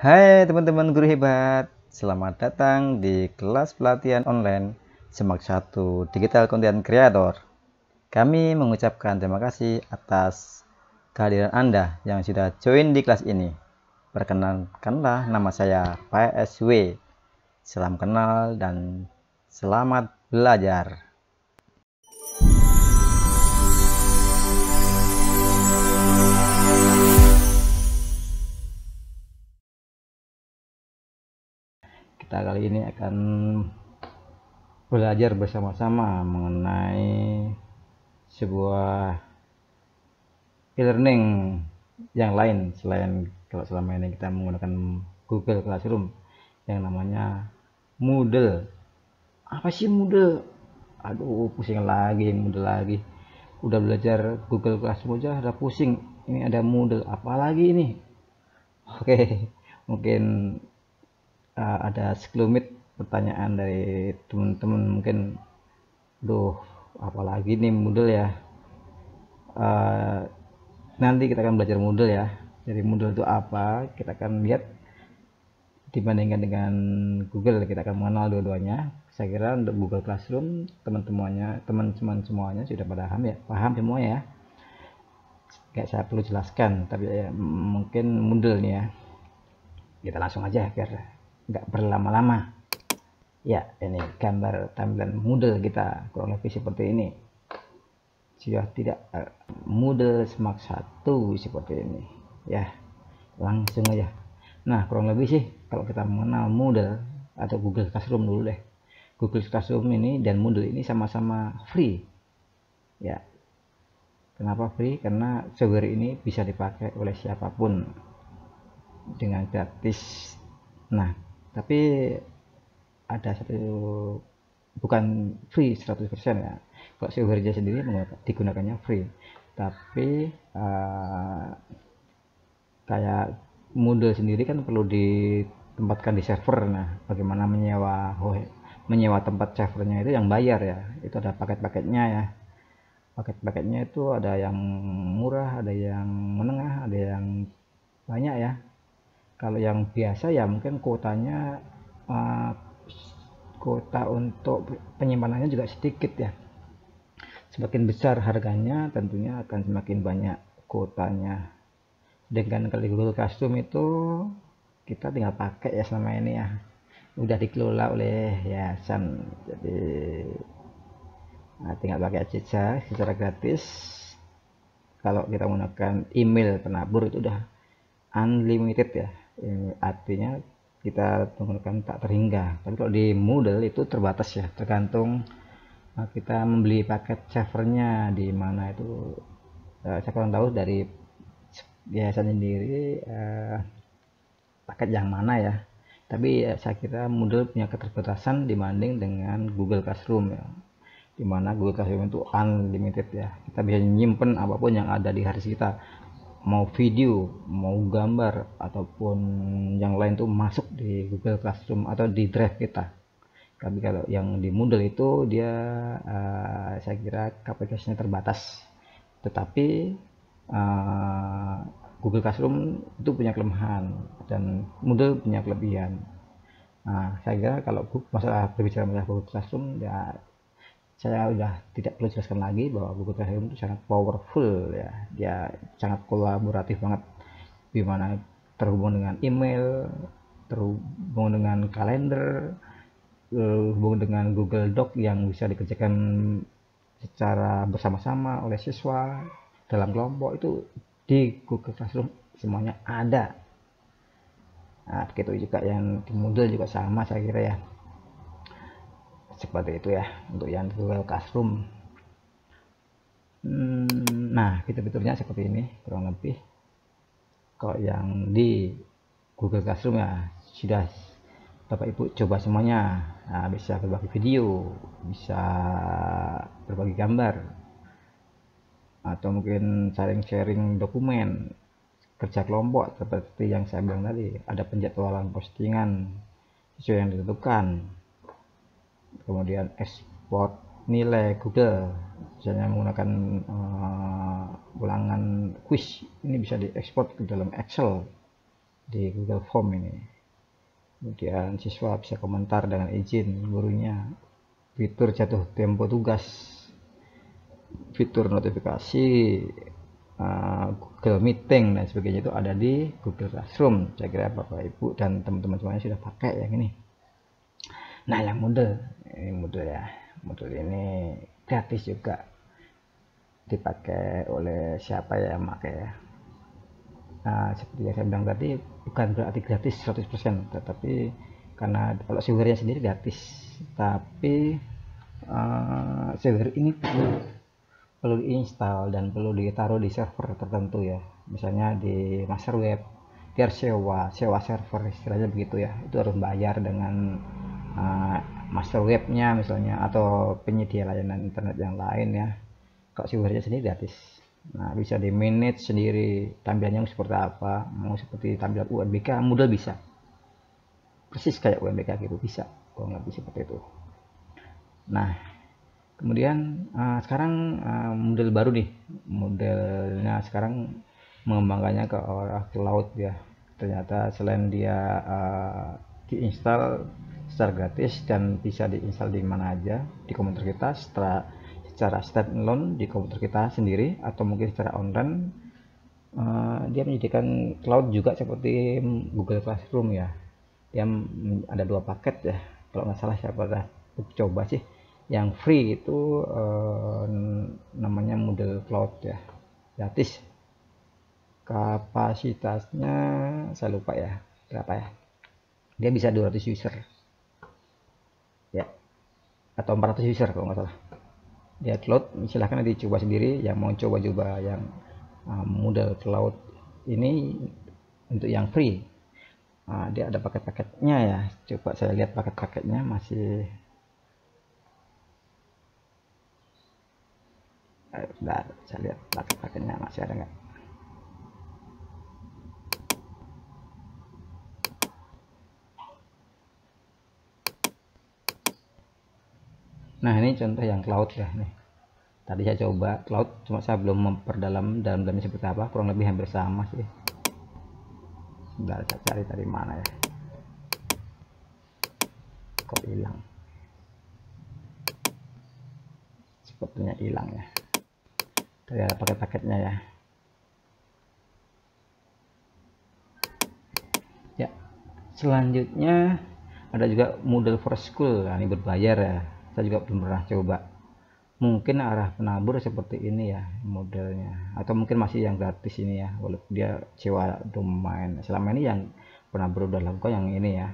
Hai teman-teman guru hebat, selamat datang di kelas pelatihan online Semak 1 Digital Content Creator. Kami mengucapkan terima kasih atas kehadiran Anda yang sudah join di kelas ini. Perkenalkanlah, nama saya PSW. Salam kenal dan selamat belajar. Kita kali ini akan belajar bersama-sama mengenai sebuah e-learning yang lain selain kalau selama ini kita menggunakan Google Classroom yang namanya Moodle. Apa sih Moodle? Aduh, pusing lagi Moodle lagi. Udah belajar Google Classroom aja udah pusing. Ini ada Moodle, apalagi ini? Oke, mungkin ada sekelumit pertanyaan dari teman-teman mungkin, duh, apalagi nih Moodle ya. Nanti kita akan belajar Moodle ya. Jadi Moodle itu apa? Kita akan lihat dibandingkan dengan Google, kita akan mengenal dua-duanya. Saya kira untuk Google Classroom teman-teman semuanya sudah paham semua ya. Kayak saya perlu jelaskan, tapi mungkin Moodle nih ya. Kita langsung aja biar nggak berlama-lama. Ya, ini gambar tampilan Moodle kita kurang lebih seperti ini. Sudah tidak Moodle Semak 1 seperti ini ya, langsung aja. Nah, kurang lebih sih kalau kita mengenal Moodle atau Google Classroom dulu deh. Google Classroom ini dan Moodle ini sama-sama free ya. Kenapa free? Karena software ini bisa dipakai oleh siapapun dengan gratis. Nah, tapi ada satu, bukan free 100% ya. Kalau software sendiri digunakannya free, tapi kayak Moodle sendiri kan perlu ditempatkan di server. Nah, bagaimana menyewa tempat servernya itu yang bayar ya. Itu ada paket-paketnya ya. Paket-paketnya itu ada yang murah, ada yang menengah, ada yang banyak ya. Kalau yang biasa ya mungkin kuotanya kuota untuk penyimpanannya juga sedikit ya. Semakin besar harganya tentunya akan semakin banyak kuotanya. Dengan kalau Google Classroom itu kita tinggal pakai ya selama ini ya. Udah dikelola oleh yayasan. Jadi tinggal pakai aja secara gratis. Kalau kita menggunakan email penabur itu udah unlimited ya. Artinya kita menggunakan tak terhingga. Tapi kalau di Moodle itu terbatas ya, tergantung kita membeli paket servernya di mana itu. Saya kurang tahu dari yayasan sendiri paket yang mana ya, tapi saya kira Moodle punya keterbatasan dibanding dengan Google Classroom ya, dimana Google Classroom itu unlimited ya. Kita bisa nyimpen apapun yang ada di hard disk kita, mau video, mau gambar ataupun yang lain tuh masuk di Google Classroom atau di drive kita. Tapi kalau yang di Moodle itu dia saya kira kapasitasnya terbatas, tetapi Google Classroom itu punya kelemahan dan Moodle punya kelebihan. Nah, saya kira kalau berbicara masalah Google Classroom ya, saya udah tidak perlu jelaskan lagi bahwa Google Classroom itu sangat powerful ya. Dia sangat kolaboratif banget, di mana terhubung dengan email, terhubung dengan kalender, terhubung dengan Google Doc yang bisa dikerjakan secara bersama-sama oleh siswa dalam kelompok. Itu di Google Classroom semuanya ada. Nah, begitu juga yang di Moodle juga sama saya kira ya. Seperti itu ya untuk yang Google Classroom. Nah, fitur-fiturnya seperti ini kurang lebih. Kalau yang di Google Classroom ya sudah Bapak Ibu coba semuanya. Nah, bisa berbagi video, bisa berbagi gambar, atau mungkin sharing dokumen, kerja kelompok seperti yang saya bilang tadi. Ada penjadwalan postingan sesuai yang ditentukan, kemudian ekspor nilai Google, misalnya menggunakan ulangan quiz, ini bisa diekspor ke dalam Excel di Google Form ini. Kemudian siswa bisa komentar dengan izin gurunya, fitur jatuh tempo tugas, fitur notifikasi, Google Meeting dan sebagainya itu ada di Google Classroom. Saya kira Bapak Ibu dan teman-teman semuanya sudah pakai yang ini. Nah, yang Moodle ya, Moodle ini gratis juga, dipakai oleh siapa ya yang pakai ya. Nah, seperti yang saya bilang tadi, bukan berarti gratis 100%, tetapi karena kalau software sendiri gratis, tapi software ini perlu diinstal dan perlu ditaruh di server tertentu ya, misalnya di master web, biar sewa server istilahnya begitu ya. Itu harus bayar dengan master webnya misalnya, atau penyedia layanan internet yang lain ya. Kalau software sendiri gratis. Nah, bisa di manage sendiri tampilannya seperti apa, mau seperti tampilan UNBK Moodle bisa, persis kayak UNBK gitu bisa, kalau nggak bisa seperti itu. Nah, kemudian sekarang model baru nih, modelnya sekarang mengembangkannya ke arah cloud ya. Ternyata selain dia diinstal secara gratis dan bisa diinstal di mana aja di komputer kita, secara standalone di komputer kita sendiri atau mungkin secara online, dia menyediakan cloud juga seperti Google Classroom ya. Dia ada 2 paket ya, kalau nggak salah saya pernah coba sih. Yang free itu namanya Moodle Cloud ya, gratis. Kapasitasnya saya lupa ya berapa ya, dia bisa 200 user ya, atau 400 user kalau nggak salah. Dia cloud, silahkan nanti coba sendiri yang mau coba yang Moodle Cloud ini untuk yang free. Dia ada paket-paketnya ya, coba saya lihat paket-paketnya masih. Bentar, saya lihat paket-paketnya masih ada nggak. Nah, ini contoh yang cloud ya nih. Tadi saya coba cloud, cuma saya belum memperdalam dalamnya seperti apa, kurang lebih hampir sama sih. Sebentar, saya cari tadi mana ya, kok hilang, sepertinya hilang ya. Tadi ada paket-paketnya ya. Ya, selanjutnya ada juga Moodle for School. Nah, ini berbayar ya, saya juga belum pernah coba. Mungkin arah penabur seperti ini ya modelnya, atau mungkin masih yang gratis ini ya, walaupun dia sewa domain. Selama ini yang penabur udah lakukan yang ini ya,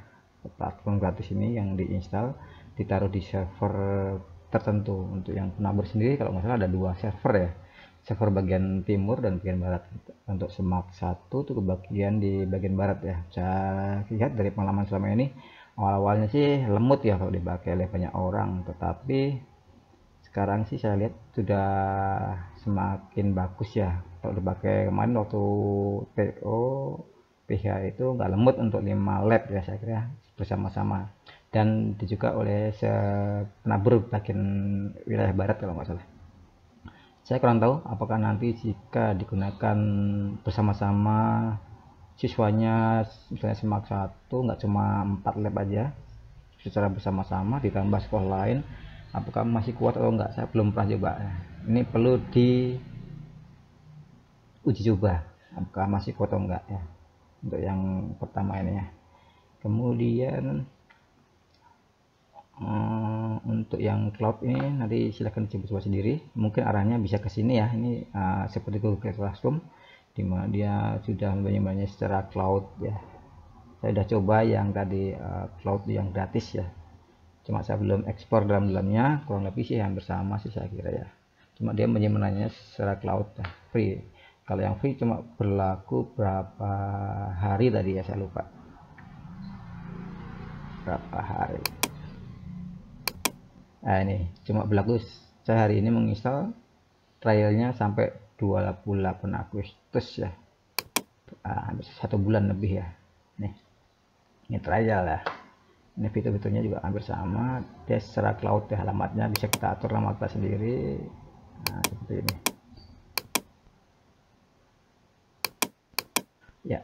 platform gratis ini yang diinstal ditaruh di server tertentu. Untuk yang penabur sendiri kalau nggak salah ada 2 server ya, server bagian timur dan bagian barat. Untuk Semak 1 tuh kebagian di bagian barat ya. Saya lihat dari pengalaman selama ini, awal-awalnya sih lemut ya kalau dipakai oleh banyak orang, tetapi sekarang sih saya lihat sudah semakin bagus ya. Kalau dipakai kemarin waktu TO PH itu nggak lemut untuk 5 lab ya saya kira bersama-sama, dan juga oleh penabur bagian wilayah barat kalau nggak salah. Saya kurang tahu apakah nanti jika digunakan bersama-sama siswanya, misalnya Semak 1 nggak cuma 4 lab aja secara bersama-sama ditambah sekolah lain, apakah masih kuat atau enggak, saya belum pernah coba. Ini perlu diuji coba apakah masih kuat atau enggak ya, untuk yang pertama ini ya. Kemudian untuk yang cloud ini nanti silahkan coba sendiri, mungkin arahnya bisa ke sini ya. Ini seperti Google Classroom, dimana dia sudah banyak secara cloud ya. Saya sudah coba yang tadi cloud yang gratis ya, cuma saya belum ekspor dalamnya, kurang lebih sih hampir sama sih saya kira ya. Cuma dia menyimpannya secara cloud ya, free. Kalau yang free cuma berlaku berapa hari tadi ya, saya lupa berapa hari. Nah, ini cuma berlaku, saya hari ini menginstal, trialnya sampai 28 Agustus ya, hampir 1 bulan lebih ya. Nih, ini trial ya. Ini fitur-fiturnya juga hampir sama, dia secara cloud ya, alamatnya bisa kita atur nama kita sendiri. Nah, seperti ini ya.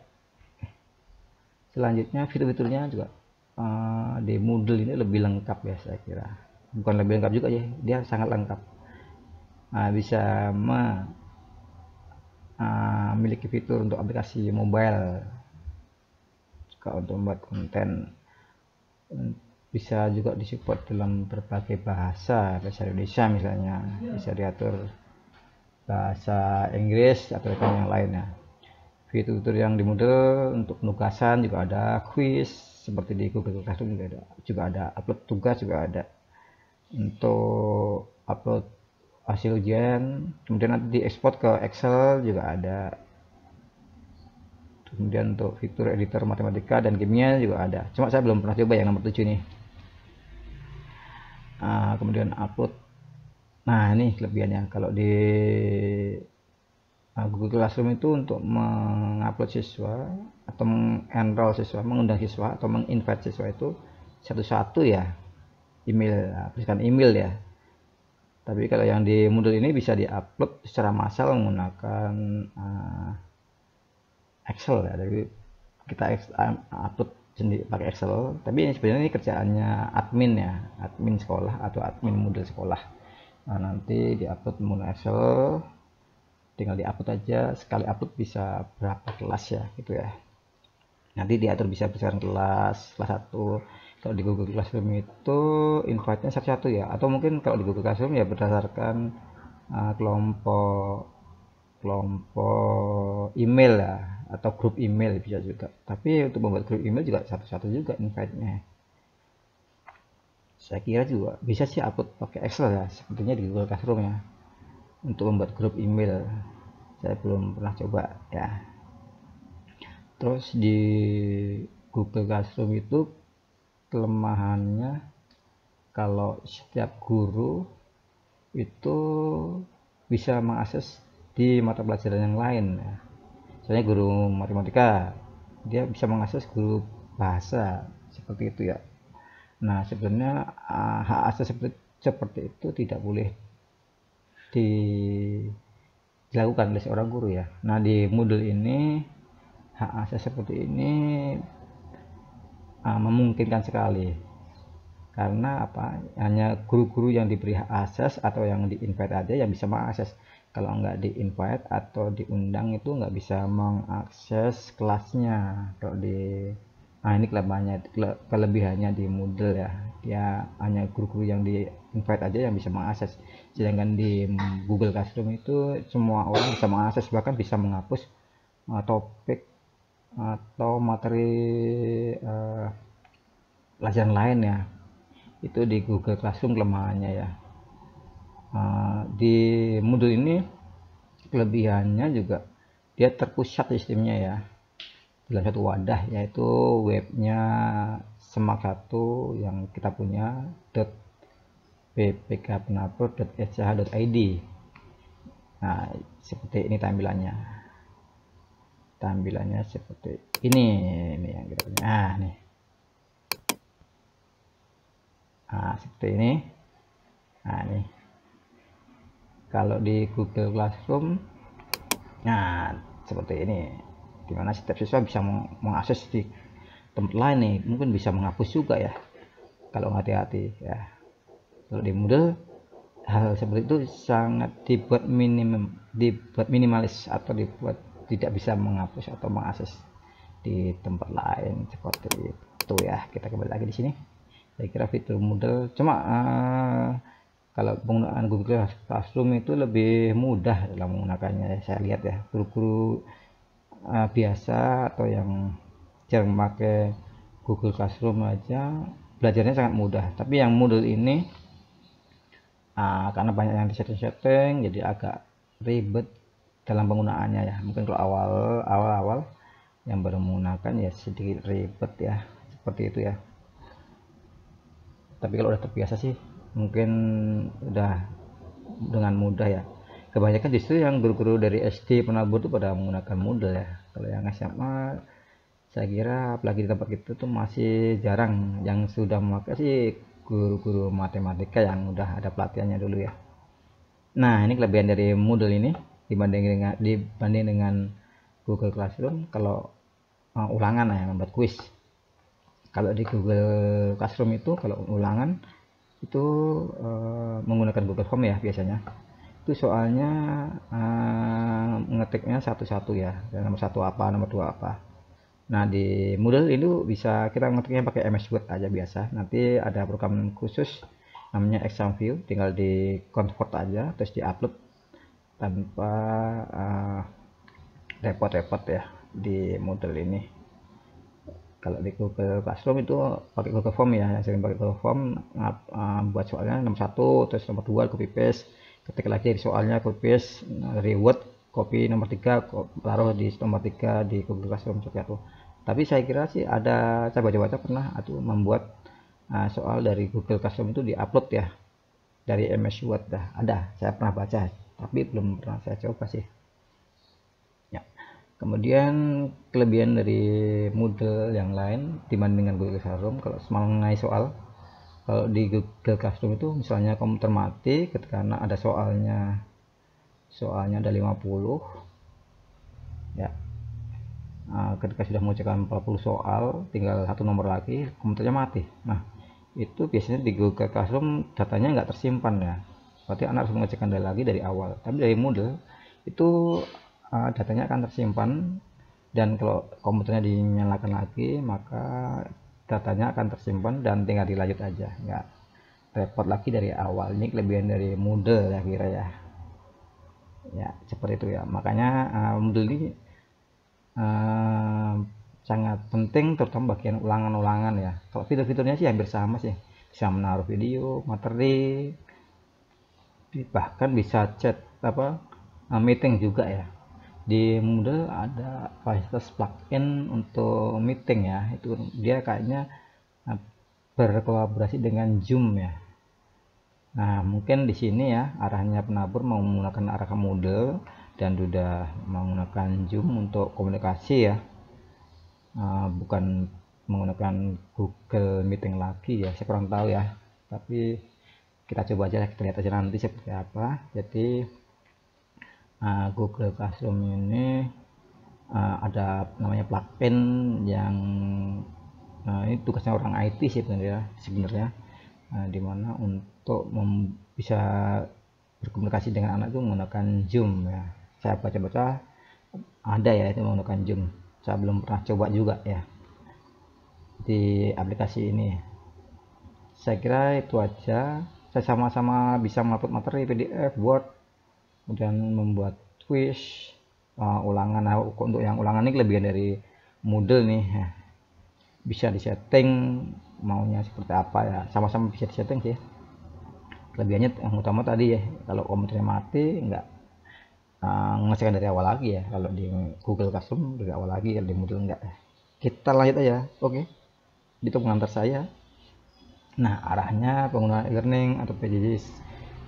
Selanjutnya fitur-fiturnya juga di Moodle ini lebih lengkap ya saya kira. Bukan lebih lengkap juga ya, dia sangat lengkap. Bisa memiliki fitur untuk aplikasi mobile, juga untuk membuat konten, bisa juga disupport dalam berbagai bahasa Indonesia misalnya, bisa diatur bahasa Inggris atau yang lainnya. Fitur-fitur yang di Moodle untuk penugasan juga ada, quiz seperti di Google Classroom juga ada upload tugas juga ada, untuk upload hasil ujian, kemudian nanti diekspor ke Excel juga ada, kemudian untuk fitur editor matematika dan kimia juga ada, cuma saya belum pernah coba yang nomor 7 nih. Kemudian upload, nah ini kelebihannya kalau di Google Classroom itu untuk mengupload siswa atau mengenroll siswa, mengundang siswa atau menginvite siswa itu satu-satu ya, email, berikan email ya. Tapi kalau yang di Moodle ini bisa diupload secara massal menggunakan Excel ya. Jadi kita upload sendiri pakai Excel. Tapi ini sebenarnya ini kerjaannya admin ya, admin sekolah atau admin Moodle sekolah. Nanti diupload menggunakan Excel, tinggal diupload aja, sekali upload bisa berapa kelas ya gitu ya. Nanti diatur bisa berdasarkan kelas 1. Kalau di Google Classroom itu invite-nya satu-satu ya, atau mungkin kalau di Google Classroom ya berdasarkan kelompok email ya, atau grup email bisa juga. Tapi untuk membuat grup email juga satu-satu juga invite-nya. Saya kira juga bisa sih upload pakai Excel ya, sepertinya di Google Classroom ya, untuk membuat grup email. Saya belum pernah coba ya. Terus di Google Classroom itu kelemahannya, kalau setiap guru itu bisa mengakses di mata pelajaran yang lain ya. Misalnya guru matematika, dia bisa mengakses guru bahasa, seperti itu ya. Nah sebenarnya hak akses seperti itu tidak boleh dilakukan oleh seorang guru ya. Nah di Moodle ini hak akses seperti ini memungkinkan sekali, karena apa, hanya guru-guru yang diberi hak akses atau yang di invite aja yang bisa mengakses. Kalau nggak di invite atau diundang itu nggak bisa mengakses kelasnya. Kalau di ini kelebihannya di Moodle ya, dia hanya guru-guru yang di invite aja yang bisa mengakses, sedangkan di Google Classroom itu semua orang bisa mengakses, bahkan bisa menghapus topik atau materi pelajaran lain ya. Itu di Google Classroom kelemahannya ya. Di Moodle ini kelebihannya juga dia terpusat sistemnya ya, dalam satu wadah, yaitu webnya Semak1 yang kita punya .ppkpenapur.sch.id. Nah seperti ini tampilannya seperti ini yang kita punya. Nih seperti ini. Nah nih kalau di Google Classroom seperti ini, dimana setiap siswa bisa mengakses di tempat lain nih, mungkin bisa menghapus juga ya kalau hati-hati ya. Kalau di Moodle hal seperti itu sangat dibuat minimalis atau dibuat tidak bisa menghapus atau mengakses di tempat lain, seperti itu ya. Kita kembali lagi di sini. Saya kira fitur Moodle cuma kalau penggunaan Google Classroom itu lebih mudah dalam menggunakannya. Saya lihat ya, guru-guru biasa atau yang jarang memakai Google Classroom aja belajarnya sangat mudah. Tapi yang Moodle ini karena banyak yang disetting-setting, jadi agak ribet dalam penggunaannya ya. Mungkin kalau awal-awal yang baru menggunakan ya sedikit ribet ya, seperti itu ya. Tapi kalau udah terbiasa sih mungkin udah dengan mudah ya. Kebanyakan justru yang guru-guru dari SD penabur itu pada menggunakan Moodle ya. Kalau yang SMA saya kira apalagi di tempat kita tuh masih jarang, yang sudah memakai sih guru-guru matematika yang udah ada pelatihannya dulu ya. Nah ini kelebihan dari Moodle ini dibanding dengan Google Classroom. Kalau ulangan ya, membuat kuis. Kalau di Google Classroom itu kalau ulangan itu menggunakan Google Form ya biasanya. Itu soalnya ngetiknya satu-satu ya, nomor satu apa, nomor dua apa. Nah di Moodle itu bisa kita ngetiknya pakai MS Word aja biasa. Nanti ada program khusus namanya Exam View, tinggal di convert aja terus di upload tanpa repot-repot ya di Moodle ini. Kalau di Google Classroom itu pakai Google Form ya, sering pakai Google Form, buat soalnya nomor satu, terus nomor dua copy paste, ketik lagi di soalnya copy paste, dari Word copy nomor 3 taruh di nomor 3 di Google Classroom seperti itu. Tapi saya kira sih ada, saya baca-baca pernah atau membuat soal dari Google Classroom itu diupload ya dari MS Word dah ada, saya pernah baca tapi belum pernah saya coba sih. Kemudian kelebihan dari Moodle yang lain dibandingkan Google Classroom, kalau mengenai soal, kalau di Google Classroom itu misalnya komputer mati ketika ada soalnya ada 50 ya, ketika sudah mengerjakan 40 soal tinggal satu nomor lagi komputernya mati. Nah itu biasanya di Google Classroom datanya nggak tersimpan ya, berarti anak harus mengerjakan lagi dari awal. Tapi dari Moodle itu datanya akan tersimpan, dan kalau komputernya dinyalakan lagi maka datanya akan tersimpan dan tinggal dilanjut aja, nggak repot lagi dari awal. Ini kelebihan dari Moodle ya kira ya seperti itu ya. Makanya Moodle ini sangat penting terutama bagian ulangan-ulangan ya. Kalau fitur-fiturnya sih hampir sama sih, bisa menaruh video, materi, bahkan bisa chat meeting juga ya. Di Moodle ada fasilitas plugin untuk meeting ya, itu dia kayaknya berkolaborasi dengan Zoom ya. Nah mungkin di sini ya arahnya penabur mau menggunakan arah ke Moodle dan sudah menggunakan Zoom untuk komunikasi ya, bukan menggunakan Google Meeting lagi ya, saya kurang tahu ya, tapi kita coba aja, kita lihat aja nanti seperti apa. Jadi Google Classroom ini ada namanya plugin yang ini tugasnya orang IT sih sebenarnya, dimana untuk bisa berkomunikasi dengan anak itu menggunakan Zoom ya. Saya baca-baca ada ya itu menggunakan Zoom, saya belum pernah coba juga ya di aplikasi ini. Saya kira itu aja. Saya sama-sama bisa mengupload materi PDF, Word, kemudian membuat quiz, ulangan. Nah, untuk yang ulangan ini kelebihan dari Moodle nih ya, bisa disetting maunya seperti apa ya, sama-sama bisa disetting sih. Kelebihannya yang utama tadi ya, kalau komputernya mati nggak ngerjakan dari awal lagi ya. Kalau di Google Classroom dari awal lagi, kalau di Moodle enggak. Kita lanjut aja. Oke, itu pengantar saya. Nah arahnya penggunaan e-learning atau PJJ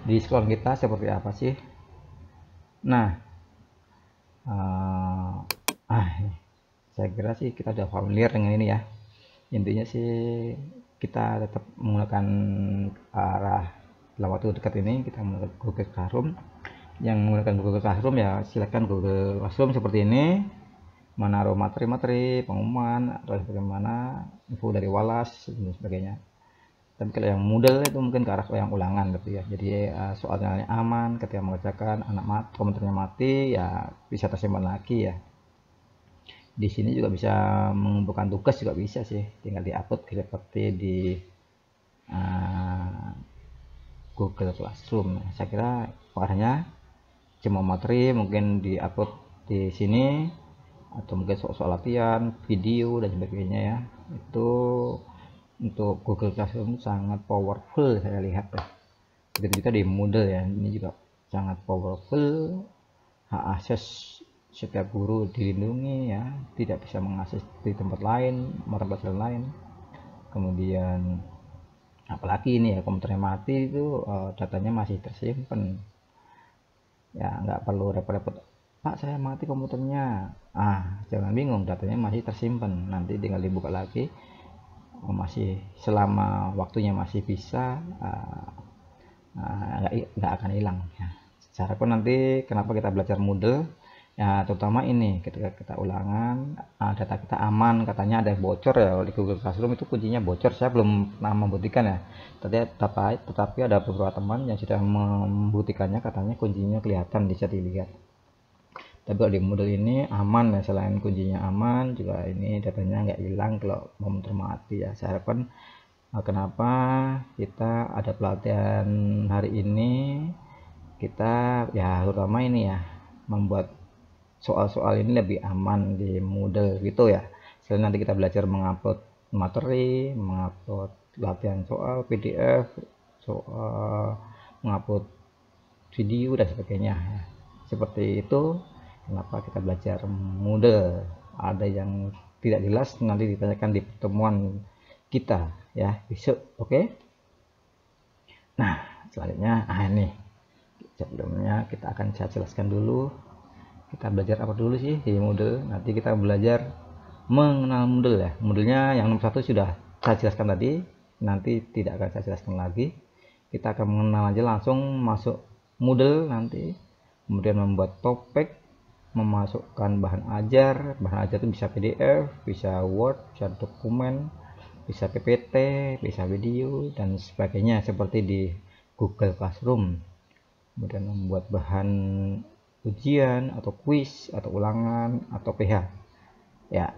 di sekolah kita seperti apa sih? Nah saya kira sih kita sudah familiar dengan ini ya. Intinya sih kita tetap menggunakan arah dalam waktu dekat ini kita menggunakan Google Classroom. Yang menggunakan Google Classroom ya silakan Google Classroom seperti ini, menaruh materi-materi, pengumuman atau bagaimana info dari Walas dan sebagainya. Tapi kalau yang Moodle itu mungkin ke arah yang ulangan gitu ya. Jadi soalnya aman, ketika mengerjakan komputernya mati ya bisa tersimpan lagi ya. Di sini juga bisa mengumpulkan tugas juga bisa sih, tinggal diupload seperti di Google Classroom. Saya kira arahnya cuma materi mungkin diupload di sini, atau mungkin soal latihan, video dan sebagainya ya. Itu untuk Google Classroom sangat powerful saya lihat ya. Begitu juga di Moodle ya, ini juga sangat powerful. Hak akses setiap guru dilindungi ya, tidak bisa mengakses di tempat lain, mata pelajaran lain. Kemudian apalagi ini ya, komputernya mati itu datanya masih tersimpan ya, nggak perlu repot-repot, Pak saya mati komputernya, jangan bingung, datanya masih tersimpan, nanti tinggal dibuka lagi, masih selama waktunya masih bisa, nggak akan hilang ya. Secara pun nanti kenapa kita belajar Moodle Ya, terutama ini ketika kita ulangan, data kita aman, katanya ada bocor ya di Google Classroom, itu kuncinya bocor. Saya belum pernah membuktikan ya. Tetapi ada beberapa teman yang sudah membuktikannya, katanya kuncinya kelihatan, bisa dilihat. Tapi kalau di model ini aman ya, selain kuncinya aman, juga ini datanya nggak hilang kalau mau mati ya. Saya harapkan kenapa kita ada pelatihan hari ini, kita ya terutama ini ya, membuat soal-soal ini lebih aman di Moodle gitu ya. Selain nanti kita belajar mengupload materi, mengupload latihan soal PDF, soal mengupload video dan sebagainya ya. Seperti itu kenapa kita belajar Moodle. Ada yang tidak jelas nanti ditanyakan di pertemuan kita ya besok. Oke. Nah, selanjutnya ini sebelumnya kita akan saya jelaskan dulu kita belajar apa dulu sih di Moodle. Nanti kita belajar mengenal Moodle ya. Moodlenya yang nomor 1 sudah saya jelaskan tadi, nanti tidak akan saya jelaskan lagi. Kita akan mengenal aja, langsung masuk Moodle nanti, kemudian membuat topik, memasukkan bahan ajar itu bisa PDF, bisa Word, bisa dokumen, bisa PPT, bisa video dan sebagainya seperti di Google Classroom. Kemudian membuat bahan ujian atau kuis atau ulangan atau PH ya.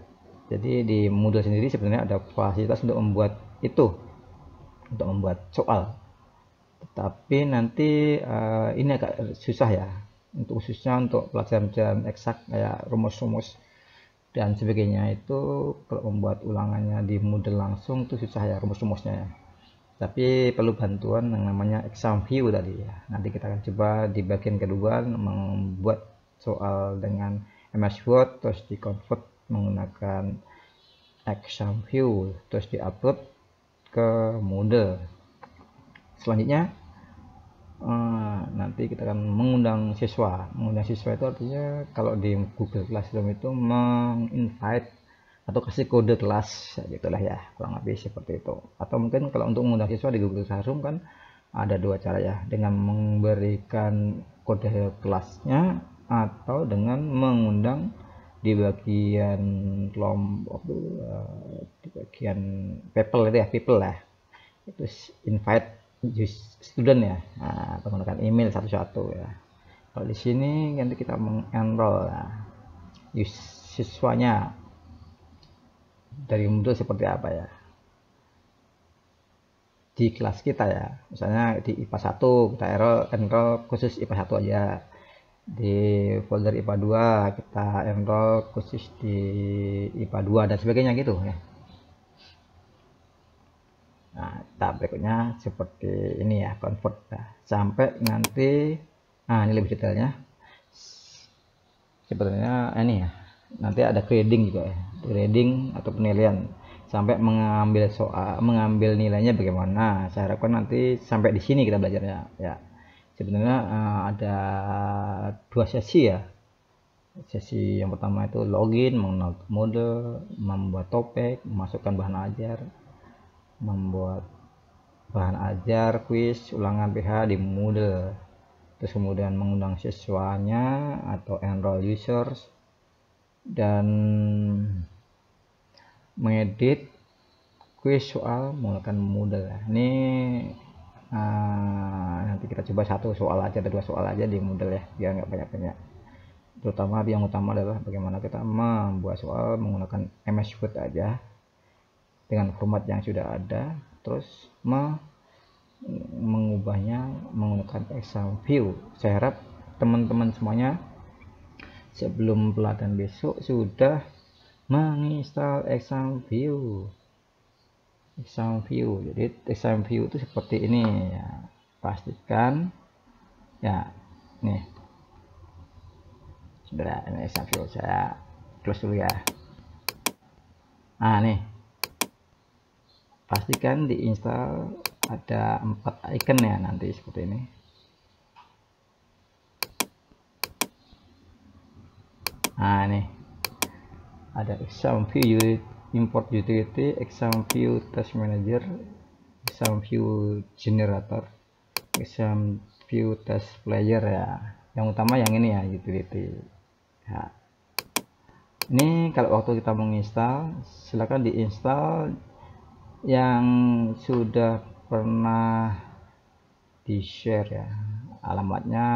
Jadi di Moodle sendiri sebenarnya ada fasilitas untuk membuat itu, untuk membuat soal, tetapi nanti ini agak susah ya, untuk khususnya untuk pelajaran eksak kayak rumus-rumus dan sebagainya. Itu kalau membuat ulangannya di Moodle langsung itu susah ya rumus-rumusnya ya. Tapi perlu bantuan yang namanya exam view tadi ya. Nanti kita akan coba di bagian kedua membuat soal dengan MS Word, terus di convert menggunakan exam view, terus di upload ke Moodle. Selanjutnya nanti kita akan mengundang siswa. Mengundang siswa itu artinya kalau di Google Classroom itu menginvite atau kasih kode kelas ya, gitulah ya, kurang lebih seperti itu. Atau mungkin kalau untuk mengundang siswa di Google Classroom kan ada dua cara ya, dengan memberikan kode kelasnya atau dengan mengundang di bagian kelompok, di bagian people itu ya, people lah, itu invite student ya, menggunakan email satu-satu ya. Kalau di sini nanti kita mengenroll ya, siswanya dari Moodle seperti apa ya di kelas kita ya. Misalnya di IPA 1 kita enroll khusus IPA 1 aja, di folder IPA 2 kita enroll khusus di IPA 2 dan sebagainya gitu ya. Nah, tahap berikutnya seperti ini ya, convert ya. Sampai nanti ini lebih detailnya sebenarnya ini ya, nanti ada grading juga ya, grading atau penilaian sampai mengambil nilainya bagaimana. Saya harapkan nanti sampai di sini kita belajarnya ya. Sebenarnya ada dua sesi ya. Sesi yang pertama itu login, mengenal Moodle, membuat topik, memasukkan bahan ajar, membuat bahan ajar, kuis, ulangan PH di Moodle. Terus kemudian mengundang siswanya atau enroll users dan mengedit kuis soal menggunakan Moodle. Ini nanti kita coba satu soal aja atau dua soal aja di Moodle ya, biar nggak banyak-banyak. Terutama yang utama adalah bagaimana kita membuat soal menggunakan MS Word aja dengan format yang sudah ada, terus mengubahnya menggunakan exam view. Saya harap teman-teman semuanya sebelum pelatihan besok sudah menginstal exam view. Jadi exam view itu seperti ini ya. Pastikan ya, nih sudah, ini exam view. Saya close dulu ya. Nih, pastikan diinstal, ada 4 icon ya nanti seperti ini. Nih ada exam view, import utility, exam view test manager, exam view generator, exam view test player ya. Yang utama yang ini ya, utility. Nah, ini kalau waktu kita menginstal, silakan diinstal yang sudah pernah di share ya, alamatnya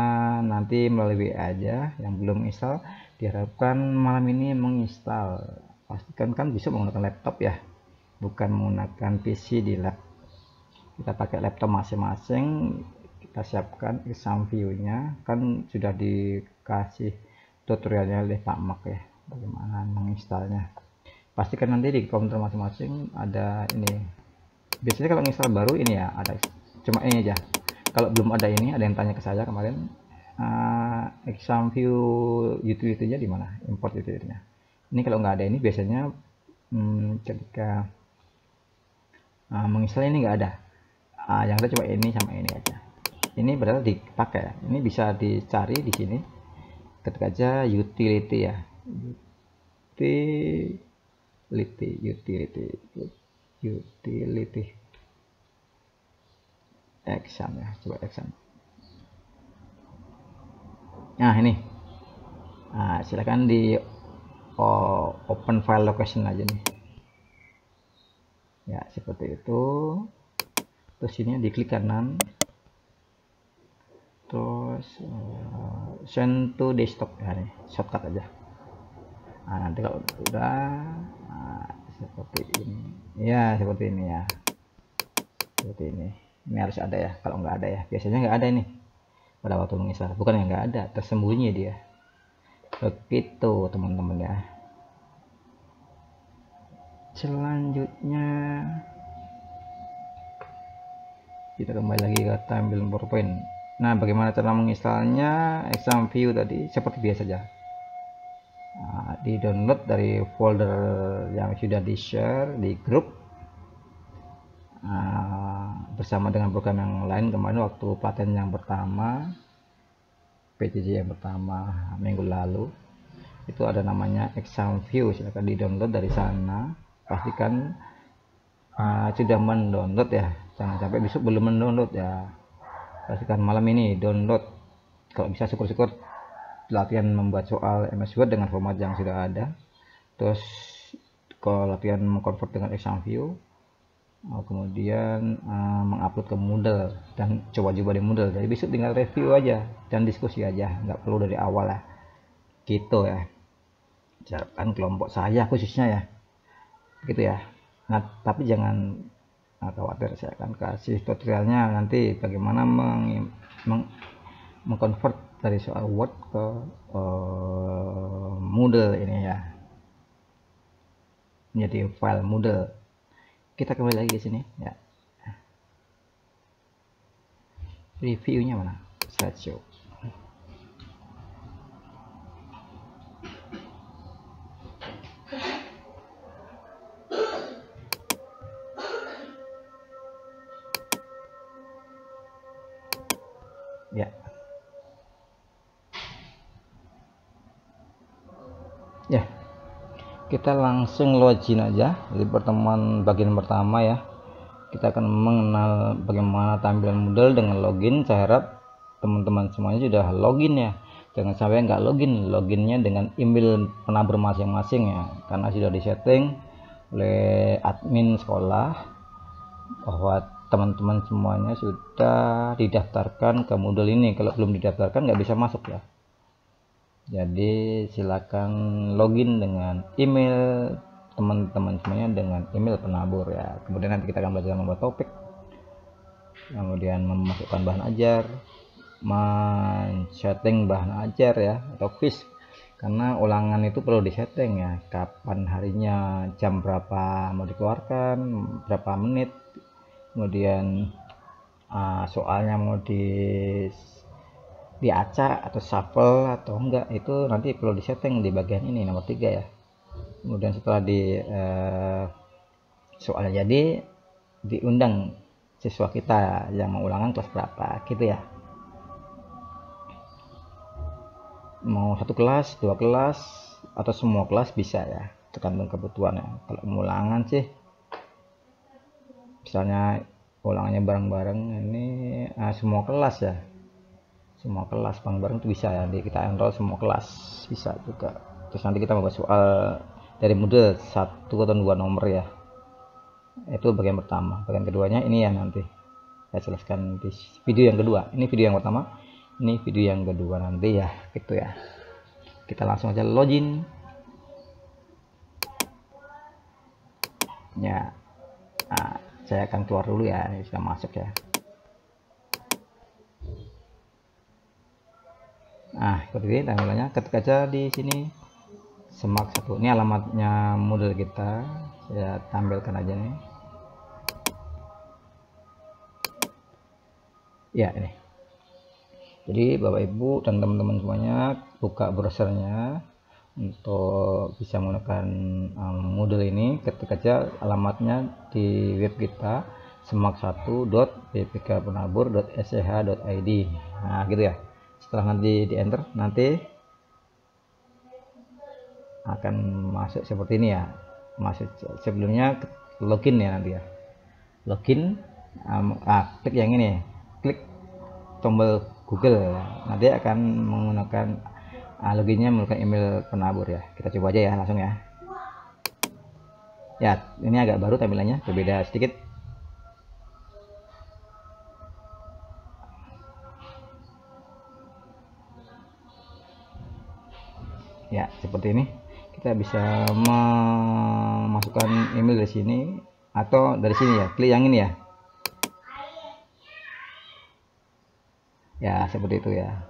nanti melalui WA aja. Yang belum install diharapkan malam ini menginstal. Pastikan kan bisa menggunakan laptop ya, bukan menggunakan PC di lab. Kita pakai laptop masing-masing, kita siapkan exam view-nya, kan sudah dikasih tutorialnya oleh Pak Mak ya, bagaimana menginstalnya. Pastikan nanti di komputer masing-masing ada ini. Biasanya kalau install baru ini ya, ada cuma ini aja. Kalau belum ada ini, ada yang tanya ke saya kemarin, exam view utility-nya di mana, import utility-nya. Ini kalau nggak ada ini biasanya ketika menginstal ini nggak ada. Yang ada cuma ini sama ini aja. Ini berarti dipakai. Ini bisa dicari di sini. Ketik aja utility ya. Utility. Exam ya, coba exam. Nah ini, silakan di open file location aja nih ya, seperti itu. Terus ini diklik kanan, terus send to desktop ya, nih shortcut aja. Nanti kalau udah seperti ini ya, seperti ini ya, seperti ini harus ada ya. Kalau nggak ada ya, biasanya nggak ada ini pada waktu menginstal, bukan yang nggak ada, tersembunyi dia. Begitu teman-teman ya. Selanjutnya kita kembali lagi ke tampilan PowerPoint. Nah, bagaimana cara menginstalnya? Exam view tadi seperti biasa saja. Di download dari folder yang sudah di share di grup bersama dengan program yang lain. Kemarin waktu pelatihan yang pertama, PJJ yang pertama minggu lalu, itu ada namanya exam view. Silahkan di download dari sana. Pastikan sudah mendownload ya, jangan sampai besok belum mendownload ya. Pastikan malam ini download. Kalau bisa syukur-syukur latihan membuat soal MS Word dengan format yang sudah ada. Terus kalau latihan mengkonvert dengan exam view, kemudian mengupload ke Moodle dan coba-coba di Moodle. Jadi besok tinggal review aja dan diskusi aja, nggak perlu dari awal lah gitu ya. Siapkan kelompok saya khususnya ya, gitu ya. Nah, tapi jangan khawatir, saya akan kasih tutorialnya nanti bagaimana mengkonvert dari soal Word ke Moodle ini ya, menjadi file Moodle. Kita kembali lagi ke sini ya. Reviewnya mana? Slideshow. Ya. Ya. Kita langsung login aja di pertemuan bagian pertama ya. Kita akan mengenal bagaimana tampilan Moodle dengan login. Saya harap teman-teman semuanya sudah login ya. Jangan sampai nggak login. Loginnya dengan email penabur masing-masing ya, karena sudah disetting oleh admin sekolah bahwa teman-teman semuanya sudah didaftarkan ke Moodle ini. Kalau belum didaftarkan nggak bisa masuk ya. Jadi silakan login dengan email teman-teman semuanya, dengan email penabur ya. Kemudian nanti kita akan belajar membuat topik, kemudian memasukkan bahan ajar, men-setting bahan ajar ya, atau quiz. Karena ulangan itu perlu disetting ya, kapan harinya, jam berapa mau dikeluarkan, berapa menit, kemudian soalnya mau diacak atau shuffle atau enggak, itu nanti perlu disetting di bagian ini nomor 3 ya. Kemudian setelah soalnya jadi, diundang siswa kita yang mau ulangan kelas berapa gitu ya, mau 1 kelas, 2 kelas, atau semua kelas bisa ya, tergantung kebutuhan ya. Kalau mau ulangan sih misalnya ulangannya bareng-bareng ini semua kelas ya, semua kelas bareng-bareng itu bisa ya, nanti kita enroll semua kelas bisa juga. Terus nanti kita membuat soal dari Moodle 1 atau 2 nomor ya, itu bagian pertama. Bagian keduanya ini ya nanti saya jelaskan di video yang kedua. Ini video yang pertama, ini video yang kedua nanti ya, gitu ya. Kita langsung aja login ya. Nah, saya akan keluar dulu ya, ini sudah masuk ya. Nah, seperti ini tampilannya. Ketik aja di sini Semak 1. Ini alamatnya Moodle kita. Saya tampilkan aja nih. Ya, ini. Jadi Bapak Ibu dan teman-teman semuanya buka browsernya untuk bisa menggunakan Moodle ini. Ketik aja alamatnya di web kita semak1.bpkpenabur.sch.id. Nah, gitu ya. Setelah nanti di enter, nanti akan masuk seperti ini ya. Masuk sebelumnya login ya nanti ya. Login, klik yang ini, klik tombol Google. Nanti akan menggunakan loginnya menggunakan email penabur ya. Kita coba aja ya langsung ya. Ya, ini agak baru tampilannya, berbeda sedikit. Ya, seperti ini. Kita bisa memasukkan email dari sini atau dari sini ya. Klik yang ini ya. Ya, seperti itu ya.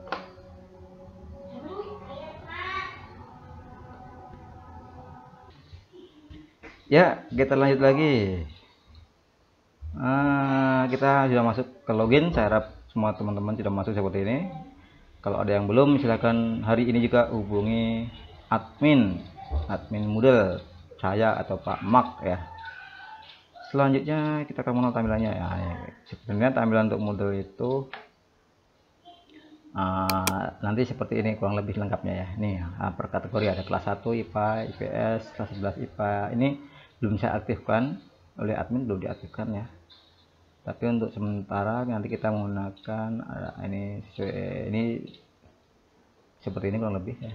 Ya, kita lanjut lagi. Kita sudah masuk ke login. Saya harap semua teman-teman sudah masuk seperti ini. Kalau ada yang belum, silakan hari ini juga hubungi admin Moodle, saya atau Pak Mak ya. Selanjutnya kita akan mengenal tampilannya ya. Sebenarnya tampilan untuk Moodle itu nanti seperti ini kurang lebih lengkapnya ya. Nih per kategori ada kelas 1 IPA, IPS, kelas 11 IPA. Ini belum saya aktifkan oleh admin, belum diaktifkan ya. Tapi untuk sementara nanti kita menggunakan ini seperti ini kurang lebih ya.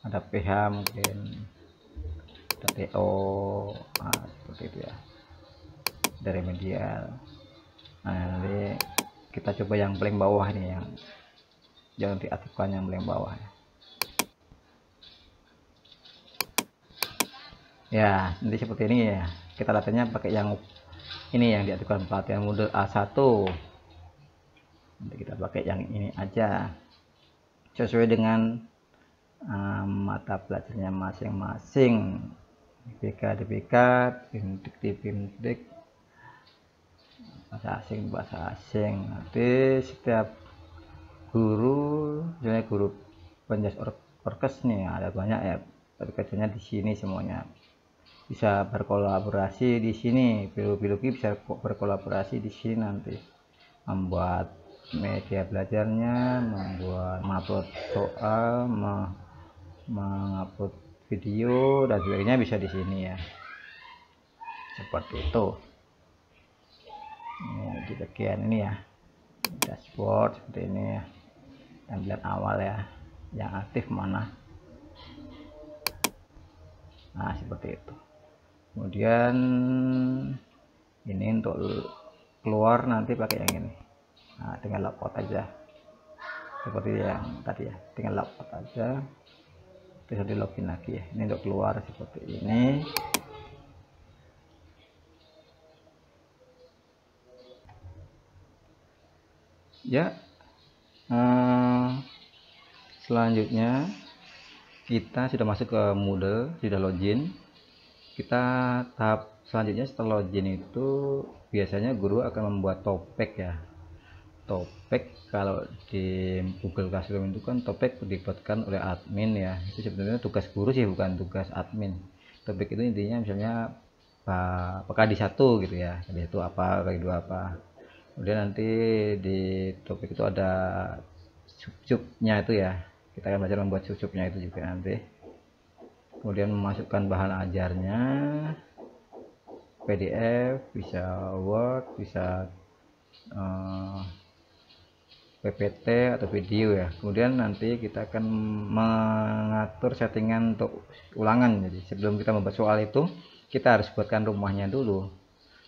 Ada PH mungkin, ada TO, seperti itu ya. Dari remedial. Nah, nanti kita coba yang paling bawah ini, yang jangan diaktifkan yang paling bawah ya. Ya, nanti seperti ini ya. Kita latihannya pakai yang ini, yang diaktifkan pelatihan Moodle A1. Nanti kita pakai yang ini aja, sesuai dengan mata belajarnya masing-masing. DBK, BIMDIK, bahasa asing. Nanti setiap guru, misalnya guru penjas orkes nih ada banyak ya, kerjanya di sini semuanya. Bisa berkolaborasi di sini, biologi bisa berkolaborasi di sini nanti, membuat media belajarnya, mengupload soal, mengupload video dan sebagainya bisa di sini ya. Seperti itu. Ini di bagian ini ya, dashboard seperti ini ya, tampilan awal ya, yang aktif mana. Nah, seperti itu. Kemudian ini untuk keluar nanti pakai yang ini. Nah, dengan logout aja seperti yang tadi ya, dengan logout aja bisa di login lagi ya. Ini untuk keluar seperti ini ya. Selanjutnya kita sudah masuk ke Moodle, sudah login. Kita tahap selanjutnya setelah login itu biasanya guru akan membuat topik ya. Topik kalau di Google Classroom itu kan topik dibuatkan oleh admin ya. Itu sebenarnya tugas guru sih, bukan tugas admin. Topik itu intinya misalnya PKD 1 gitu ya, PKD 1 apa, PKD 2 apa. Kemudian nanti di topik itu ada sub-subnya itu ya. Kita akan belajar membuat sub-subnya itu juga nanti. Kemudian memasukkan bahan ajarnya, PDF, bisa Word, bisa PPT atau video ya. Kemudian nanti kita akan mengatur settingan untuk ulangan. Jadi sebelum kita membuat soal itu, kita harus buatkan rumahnya dulu,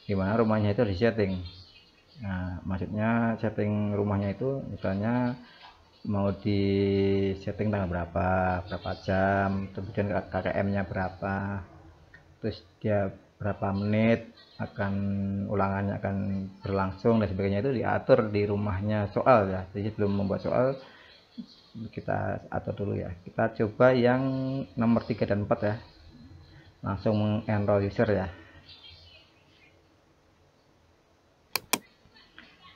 dimana rumahnya itu di setting. Nah, maksudnya setting rumahnya itu misalnya mau di setting tanggal berapa jam, kemudian KKM nya berapa, terus dia berapa menit akan ulangannya akan berlangsung dan sebagainya, itu diatur di rumahnya soal ya. Jadi sebelum membuat soal kita atur dulu ya. Kita coba yang nomor 3 dan 4 ya, langsung mengenroll user ya.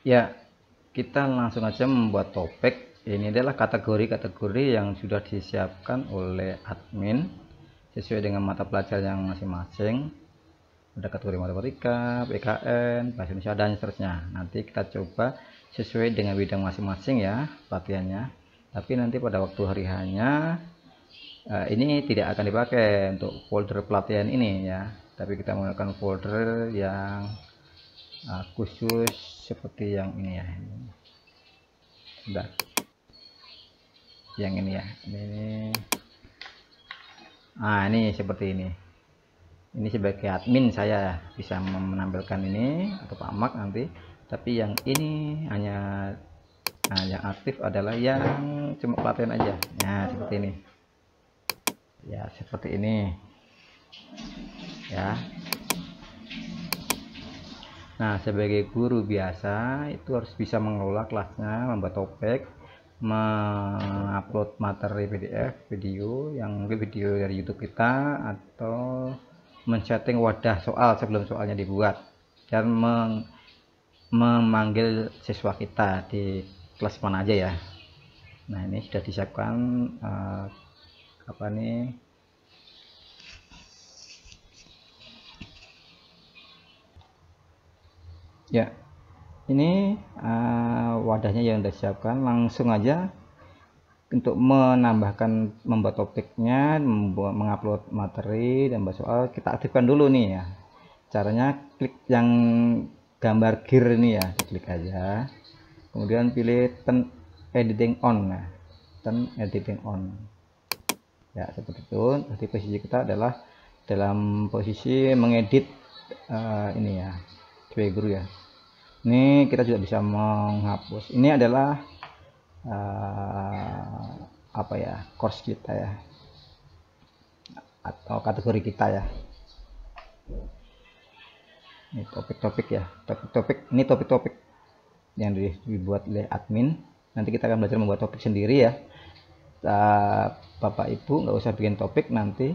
Ya, kita langsung aja membuat topik. Ini adalah kategori-kategori yang sudah disiapkan oleh admin sesuai dengan mata pelajaran yang masing-masing. Ada kategori matematika, PKN, bahasa Indonesia, dan seterusnya. Nanti kita coba sesuai dengan bidang masing-masing ya pelatihannya. Tapi nanti pada waktu hari hanya ini tidak akan dipakai untuk folder pelatihan ini ya. Tapi kita menggunakan folder yang khusus seperti yang ini ya. Sudah. Yang ini ya. Ini seperti ini. Ini sebagai admin saya bisa menampilkan ini atau Pak Mak nanti, tapi yang ini hanya yang aktif adalah yang cuma pelatihan aja. Nah, seperti ini ya, seperti ini ya. Nah, sebagai guru biasa itu harus bisa mengelola kelasnya, membuat topik, mengupload materi PDF, video yang mungkin video dari YouTube kita, atau men-setting wadah soal sebelum soalnya dibuat, dan memanggil siswa kita di kelas mana aja ya. Nah, ini sudah disiapkan apa nih, ya. Ini wadahnya yang sudah disiapkan. Langsung aja untuk menambahkan, membuat topiknya, mengupload materi dan bahas soal, kita aktifkan dulu nih ya. Caranya klik yang gambar gear ini ya, klik aja, kemudian pilih turn editing on. Nah, turn editing on ya, seperti itu. Jadi posisi kita adalah dalam posisi mengedit ini ya, sebagai guru ya. Ini kita juga bisa menghapus. Ini adalah apa ya, course kita ya, atau kategori kita ya. Ini topik-topik ya, topik-topik, ini topik-topik yang dibuat oleh admin. Nanti kita akan belajar membuat topik sendiri ya. Bapak Ibu nggak usah bikin topik, nanti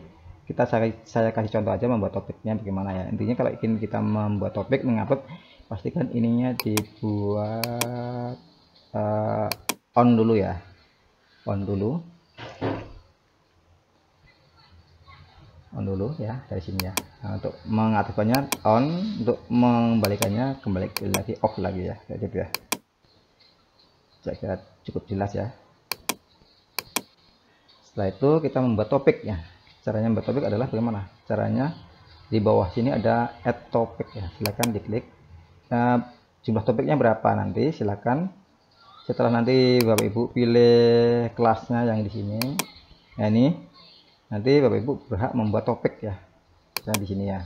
saya kasih contoh aja membuat topiknya bagaimana ya. Intinya kalau ingin kita membuat topik, mengupload, pastikan ininya dibuat on dulu ya, on dulu ya, dari sini ya. Nah, untuk mengaktifkannya on, untuk mengembalikannya kembali lagi off lagi ya, kayak gitu ya. Saya kira cukup jelas ya. Setelah itu kita membuat topik ya. Caranya membuat topik adalah bagaimana? Caranya di bawah sini ada add topic ya, silakan diklik. Jumlah topiknya berapa nanti silakan. Setelah nanti Bapak Ibu pilih kelasnya yang di sini. Nah, ini nanti Bapak Ibu berhak membuat topik ya. Nah, di sini ya.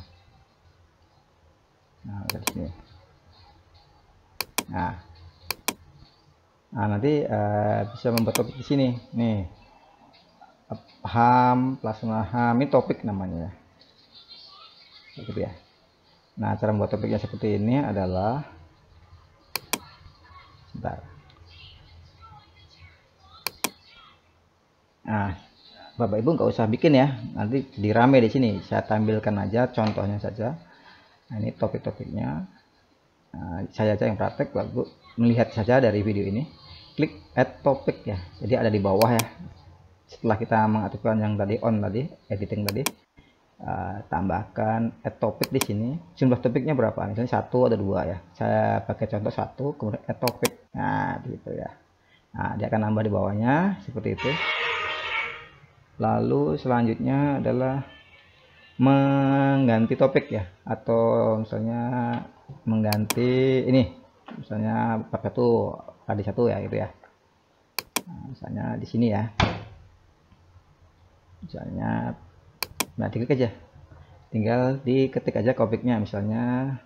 Nah, di sini. Nah, nanti bisa membuat topik di sini. Nih, HAM, plasma HAM, ini topik namanya ya. Gitu ya. Nah, cara membuat topiknya seperti ini adalah, sebentar. Nah, Bapak Ibu nggak usah bikin ya, nanti dirame di sini. Saya tampilkan aja contohnya saja. Nah, ini topik-topiknya. Nah, saya aja yang praktek, Bapak Ibu melihat saja dari video ini. Klik add topic ya. Jadi ada di bawah ya. Setelah kita mengaktifkan yang tadi on tadi, editing tadi, tambahkan add topic di sini. Jumlah topiknya berapa? Misalnya 1 atau 2 ya. Saya pakai contoh 1, kemudian add topic. Nah, gitu ya. Nah, dia akan nambah di bawahnya seperti itu. Lalu selanjutnya adalah mengganti topik ya, atau misalnya mengganti ini, misalnya bab 1 tadi satu ya gitu ya. Nah, misalnya di sini ya, misalnya, nah diklik aja, tinggal diketik aja topiknya, misalnya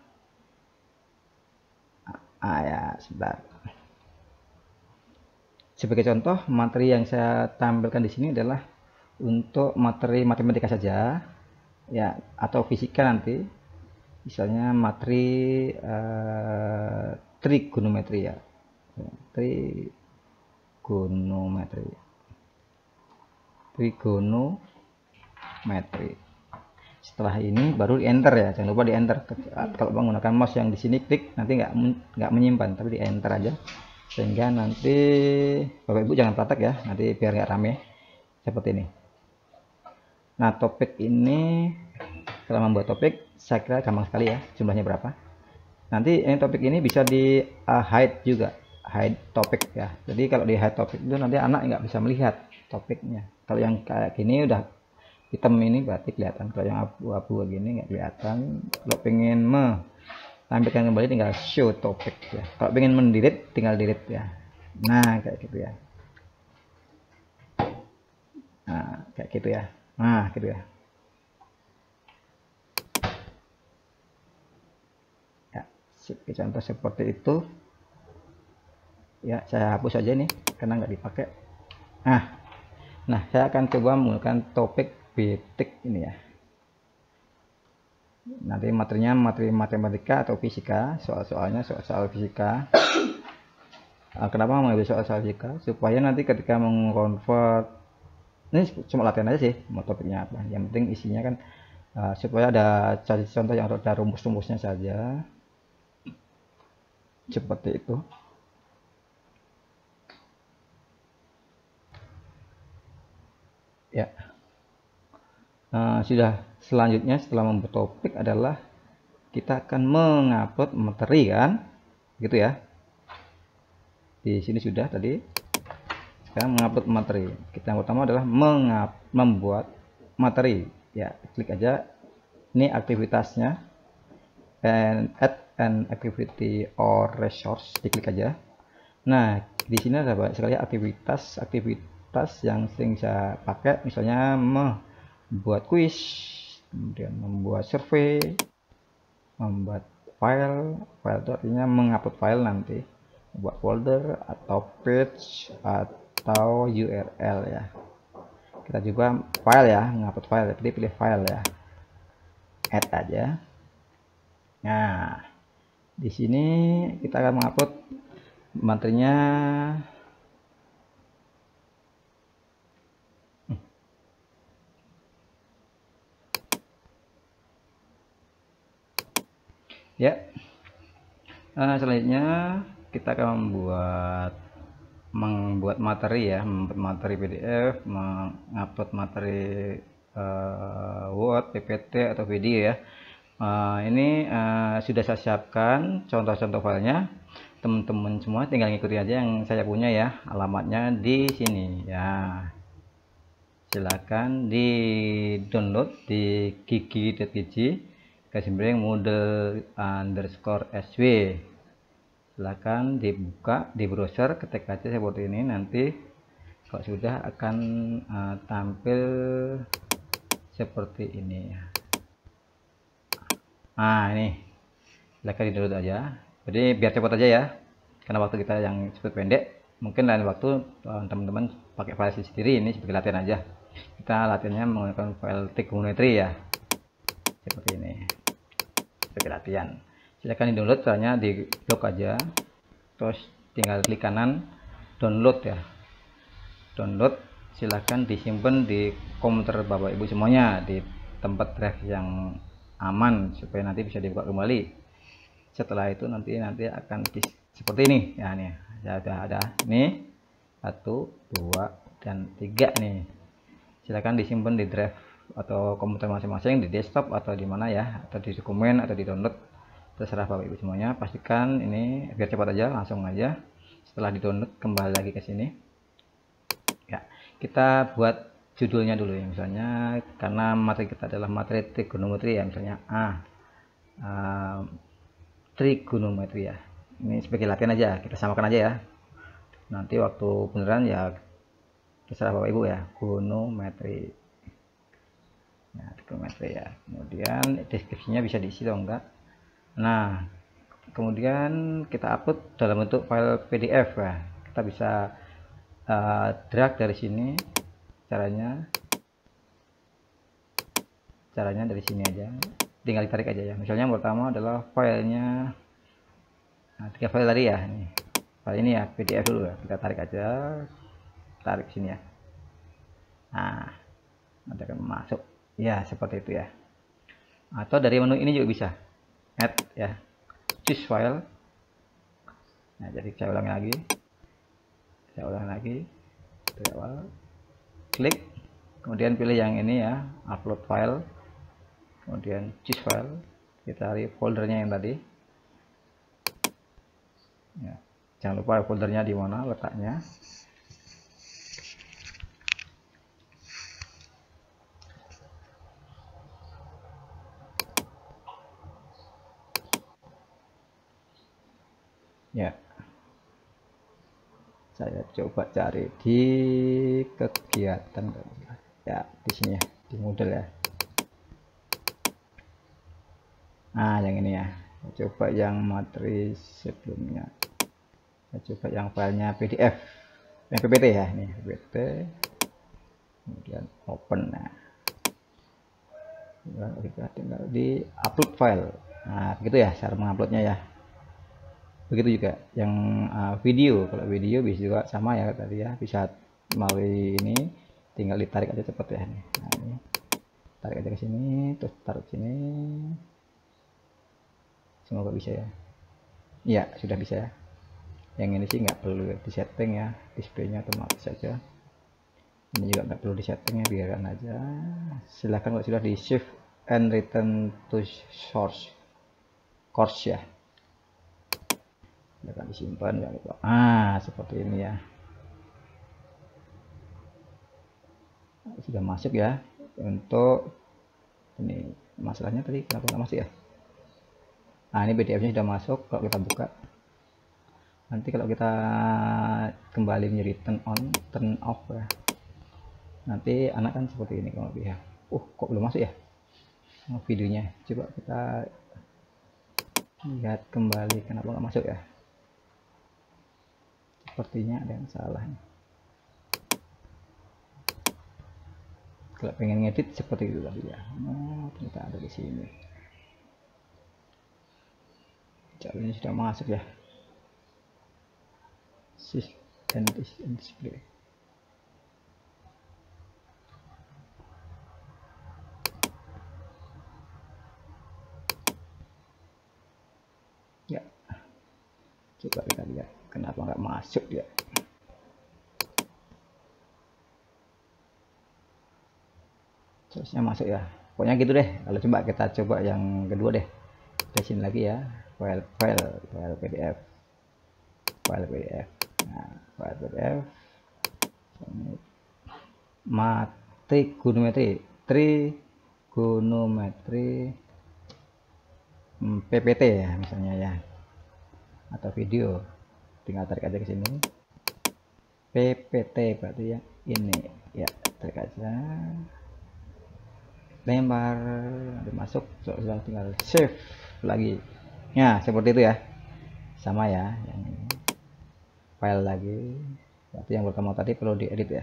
ya sebentar. Sebagai contoh, materi yang saya tampilkan di sini adalah untuk materi matematika saja ya, atau fisika nanti, misalnya materi trigonometri ya, trigonometri. Setelah ini baru di enter ya, jangan lupa di enter. Kalau menggunakan mouse yang di sini klik, nanti nggak menyimpan, tapi di enter aja, sehingga nanti Bapak Ibu jangan praktek ya, nanti biar nggak rame seperti ini. Nah, topik ini, setelah membuat topik, saya kira gampang sekali ya, jumlahnya berapa. Nanti ini topik ini bisa di hide juga, hide topik ya. Jadi kalau di hide topik itu nanti anak nggak bisa melihat topiknya. Kalau yang kayak gini udah hitam ini berarti kelihatan, kalau yang abu-abu gini nggak kelihatan. Kalau pengen tampilkan kembali tinggal show topik ya. Kalau pengen mendelete tinggal delete ya. Nah kayak gitu ya. Nah kayak gitu ya. Nah gitu ya. Ya, contoh seperti itu. Ya saya hapus aja nih karena nggak dipakai. Nah saya akan coba menggunakan topik basic ini ya. Nanti materinya materi matematika atau fisika, soal-soalnya soal fisika. Kenapa mengambil soal fisika? Supaya nanti ketika mengkonvert, ini cuma latihan aja sih, mau topiknya apa. Yang penting isinya kan supaya ada contoh yang ada rumus-rumusnya saja. Seperti itu. Ya. Sudah, selanjutnya setelah membuat topik adalah kita akan mengupload materi kan, gitu ya. Di sini sudah tadi. Sekarang mengupload materi. Kita yang pertama adalah membuat materi. Ya, klik aja. Ini aktivitasnya. And add an activity or resource. Diklik aja. Nah, di sini ada banyak sekali aktivitas yang sering saya pakai. Misalnya membuat quiz, kemudian membuat survei, membuat file itu artinya mengupload file nanti, buat folder atau page atau URL ya. Kita juga file ya, mengupload file, jadi pilih file ya, add aja. Nah di sini kita akan mengupload materinya. Ya, selanjutnya kita akan membuat materi ya, membuat materi PDF, mengupload materi Word, PPT atau video ya. Ini sudah saya siapkan contoh-contoh filenya. Teman-teman semua tinggal ngikuti aja yang saya punya ya, alamatnya di sini ya. Silakan di download di gigi.gg_model_sw. Silakan dibuka di browser, ketik aja seperti ini, nanti kalau sudah akan tampil seperti ini. Nah ini silakan di download aja, jadi biar cepat aja ya, karena waktu kita yang cepat pendek. Mungkin lain waktu teman-teman pakai file sendiri, ini sebagai latihan aja. Kita latihannya menggunakan file trigonometri ya, seperti ini sebagai latihan. Silakan di download, caranya di blok aja, terus tinggal klik kanan download ya, download. Silakan disimpan di komputer Bapak Ibu semuanya di tempat drive yang aman supaya nanti bisa dibuka kembali. Setelah itu nanti akan seperti ini ya. Nih ya, sudah ada nih 1, 2, dan 3 nih. Silakan disimpan di drive atau komputer masing-masing, di desktop atau di mana ya, atau di dokumen atau di download, terserah Bapak Ibu semuanya. Pastikan ini biar cepat aja, langsung aja. Setelah di download kembali lagi ke sini ya, kita buat judulnya dulu ya, misalnya karena materi kita adalah materi trigonometri ya, misalnya trigonometri ya. Ini sebagai latihan aja, kita samakan aja ya. Nanti waktu beneran ya terserah Bapak Ibu ya, gunnometri. Nah, gunnometri ya. Kemudian deskripsinya bisa diisi atau enggak. Nah, kemudian kita upload dalam bentuk file PDF ya. Kita bisa drag dari sini. Caranya dari sini aja, tinggal ditarik aja ya. Misalnya yang pertama adalah filenya, nah 3 file tadi ya, ini file ini ya, PDF dulu ya, kita tarik aja, tarik sini ya. Nah, nanti akan masuk ya, seperti itu ya. Atau dari menu ini juga bisa add ya, choose file. Nah, jadi saya ulangi lagi, dari awal, klik, kemudian pilih yang ini ya, upload file, kemudian choose file, kita cari foldernya yang tadi ya. Jangan lupa foldernya di mana letaknya. Ya, saya coba cari di kegiatan ya, di sini ya, di Moodle ya. Nah, yang ini ya, saya coba yang materi sebelumnya, saya coba yang filenya PDF, yang PPT ya, ini PPT, kemudian open. Nah, kita tinggal di upload file. Nah, begitu ya cara menguploadnya ya. Begitu juga yang video, kalau video bisa juga sama ya tadi ya, bisa melalui ini, tinggal ditarik aja cepet ya. Nah, ini tarik aja ke sini, terus taruh sini, semoga bisa ya. Iya, sudah bisa ya. Yang ini sih nggak perlu disetting ya, displaynya otomatis saja. Ini juga nggak perlu disetting ya, biarkan aja. Silahkan kalau sudah di save and return to source course ya, akan disimpan ya. Seperti ini ya, sudah masuk ya. Untuk ini masalahnya tadi kenapa nggak masuk ya. Nah, ini PDF nya sudah masuk. Kalau kita buka, nanti kalau kita kembali menjadi turn off ya, nanti anak kan seperti ini kalau lebih ya. Kok belum masuk ya videonya. Coba kita lihat kembali, kenapa nggak masuk ya. Sepertinya ada yang salah. Kalau pengen ngedit seperti itu tadi ya. Ternyata ada di sini. Caranya sudah masuk ya. Sys and display. Ya. Coba kita lihat kenapa nggak masuk ya. Terusnya masuk ya. Pokoknya gitu deh. Kalau kita coba yang kedua deh. Di sini lagi ya. File PDF. File PDF. Nah, file PDF. Trigonometri PPT ya misalnya ya. Atau video. Tinggal tarik aja ke sini. PPT berarti ya ini ya, tarik aja, lempar, nanti masuk, sudah tinggal save lagi ya, seperti itu ya, sama ya. Yang ini file lagi, berarti yang pertama tadi perlu diedit ya.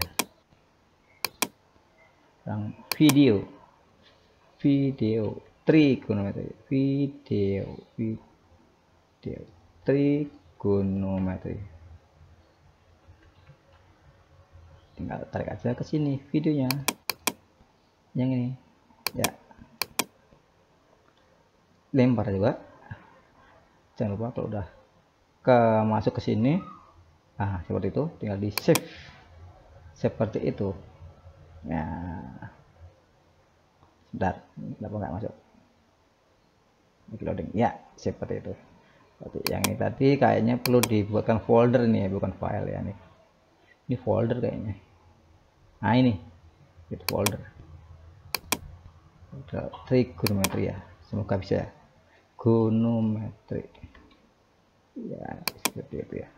Yang video trigonometri, video trigonometri, tinggal tarik aja ke sini videonya yang ini ya, lempar juga. Jangan lupa kalau udah masuk ke sini, seperti itu, tinggal di save seperti itu ya. Sebentar, kenapa nggak masuk loading ya, seperti itu. Berarti yang ini tadi kayaknya perlu dibuatkan folder nih ya, bukan file ya. Ini folder kayaknya. Nah, ini itu folder trigonometri ya, semoga bisa ya. Gunnometri ya, seperti itu ya.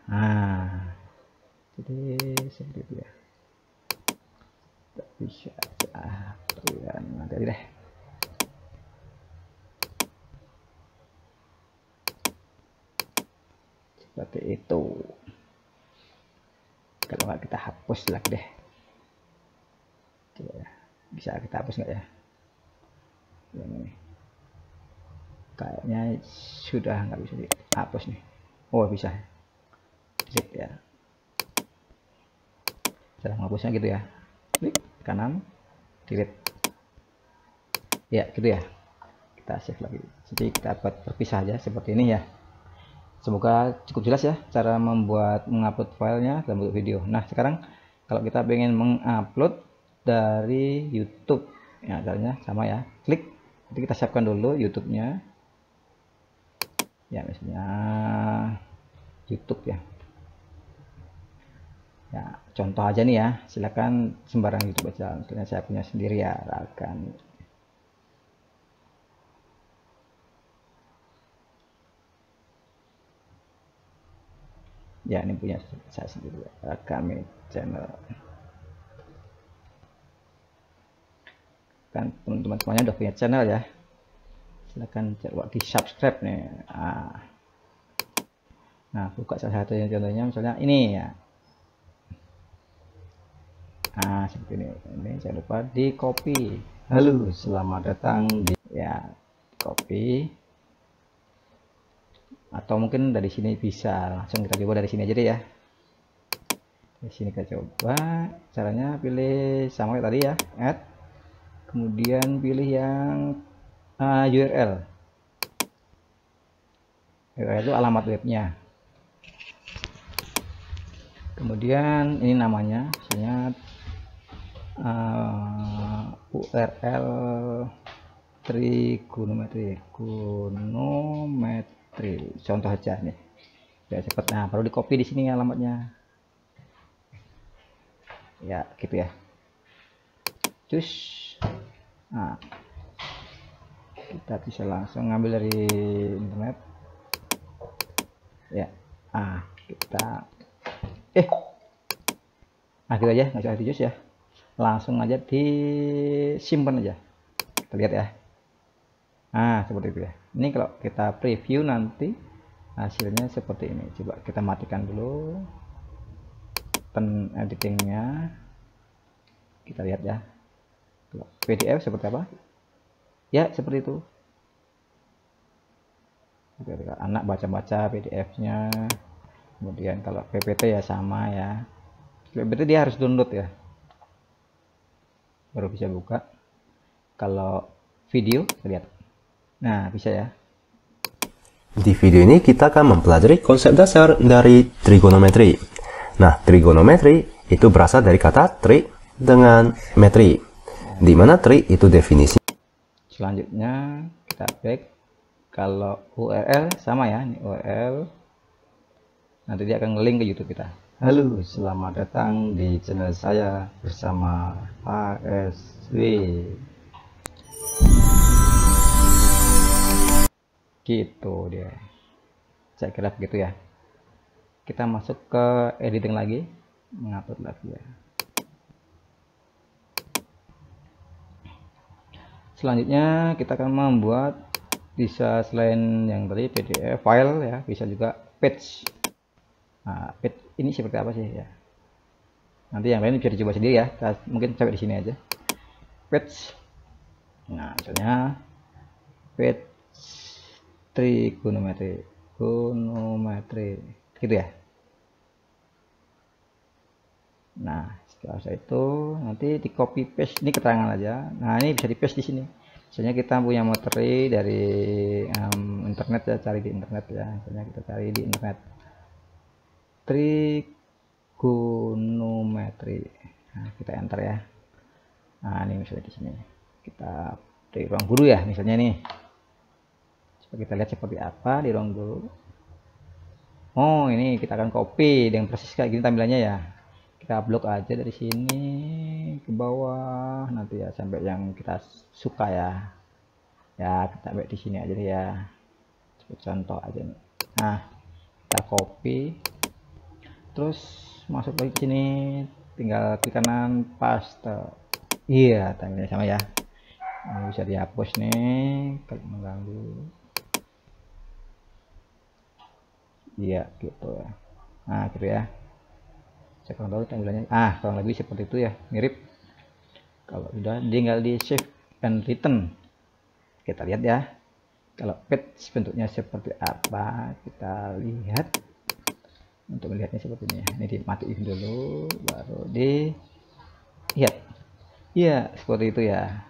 Jadi seperti itu ya. Tak bisa nanti deh. Seperti itu. Kalau nggak kita hapus lagi deh. Coba ya. Bisa kita hapus nggak ya? Yang ini. Kayaknya sudah nggak bisa dihapus nih. Oh bisa. Klik ya. Cara menghapusnya gitu ya. Klik kanan, delete. Ya gitu ya. Kita save lagi. Jadi kita buat terpisah aja seperti ini ya. Semoga cukup jelas ya cara mengupload filenya dalam bentuk video. Nah sekarang kalau kita pengen mengupload dari YouTube, ya caranya sama ya. Klik, nanti kita siapkan dulu YouTube-nya. Ya misalnya YouTube ya. Ya contoh aja nih ya. Silakan sembarang YouTube aja. Misalnya saya punya sendiri ya, Rakan. Ya ini punya saya sendiri ya, kami channel. Kan teman-teman semuanya udah punya channel ya, silahkan coba di subscribe nih. Nah buka salah satu yang contohnya misalnya ini ya. Seperti ini jangan lupa di copy. Halo selamat datang di ya, copy. Atau mungkin dari sini bisa langsung kita coba dari sini aja deh ya. Di sini kita coba caranya, pilih sama kayak tadi ya, add, kemudian pilih yang URL itu alamat webnya, kemudian ini namanya misalnya URL trigonometri contoh aja nih biar cepat. Nah baru di copy di sini alamatnya ya gitu ya. Terus kita bisa langsung ngambil dari internet ya. Kita gitu aja, nggak usah di ya, langsung aja disimpan aja. Kita lihat ya. Seperti itu ya. Ini kalau kita preview nanti hasilnya seperti ini. Coba kita matikan dulu pen editingnya, kita lihat ya. PDF seperti apa ya, seperti itu. Anak baca-baca PDF-nya. Kemudian kalau PPT ya sama ya. PPT dia harus download ya, baru bisa buka. Kalau video lihat, nah bisa ya. Di video ini kita akan mempelajari konsep dasar dari trigonometri. Nah, trigonometri itu berasal dari kata tri dengan metri, di mana tri itu definisi. Selanjutnya kita back. Kalau URL sama ya, ini URL. Nanti dia akan link ke YouTube kita. Halo, selamat datang di channel saya bersama ASW. Gitu dia. Saya kira begitu ya. Kita masuk ke editing lagi, mengupload lagi ya. Selanjutnya kita akan membuat, bisa selain yang tadi PDF file ya, bisa juga page. Page ini seperti apa sih ya? Nanti yang lain bisa dicoba sendiri ya. Kita mungkin sampai di sini aja. Page. Nah, misalnya page trigonometri, gitu ya. Nah, setelah itu nanti di copy paste, ini keterangan aja. Nah, ini bisa di paste di sini. Misalnya kita punya materi dari internet ya, cari di internet ya. Misalnya kita cari di internet trigonometri. Nah, kita enter ya. Nah, ini misalnya di sini. Kita di ruang guru ya, misalnya nih. Coba kita lihat seperti apa di ruang guru. Oh, ini kita akan copy dengan persis kayak gini tampilannya ya. Kita blok aja dari sini ke bawah nanti ya, sampai yang kita suka ya. Ya kita sampai di sini aja deh ya, contoh aja nih. Nah kita copy, terus masuk lagi sini, tinggal klik kanan paste. Iya, timelnya sama ya. Ini bisa dihapus nih kalau mengganggu. Iya gitu ya. Nah gitu ya, saya kurang tahu tampilannya. Kurang lebih seperti itu ya, mirip. Kalau sudah tinggal di save and return, kita lihat ya. Kalau page bentuknya seperti apa, kita lihat. Untuk melihatnya seperti ini ya, ini dimatiin dulu baru lihat. Iya seperti itu ya,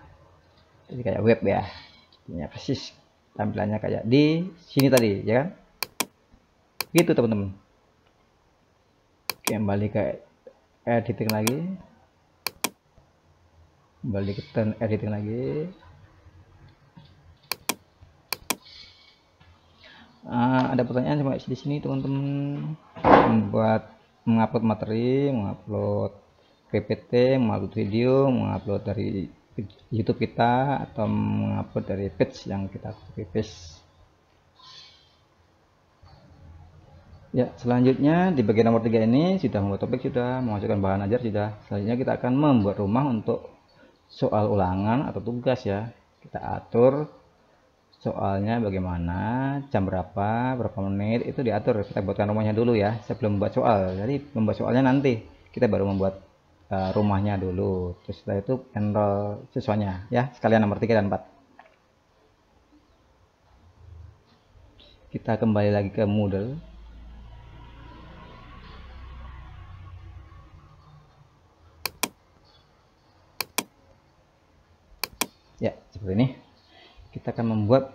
jadi kayak web ya, ini persis tampilannya kayak di sini tadi ya kan, gitu teman-teman. Kembali ke editing lagi, kembali ke turn editing lagi. Ada pertanyaan sama di sini teman-teman, mengupload materi, mengupload PPT, mengupload video, mengupload dari YouTube kita, atau mengupload dari page yang kita copy paste. Ya, selanjutnya di bagian nomor 3 ini sudah membuat topik, sudah memasukkan bahan ajar, sudah. Selanjutnya kita akan membuat rumah untuk soal ulangan atau tugas ya. Kita atur soalnya bagaimana, jam berapa menit, itu diatur. Kita buatkan rumahnya dulu ya sebelum membuat soal. Jadi membuat soalnya nanti, kita baru membuat rumahnya dulu. Terus setelah itu enroll siswanya ya, sekalian nomor 3 dan 4. Kita kembali lagi ke Moodle. Ya, seperti ini. Kita akan membuat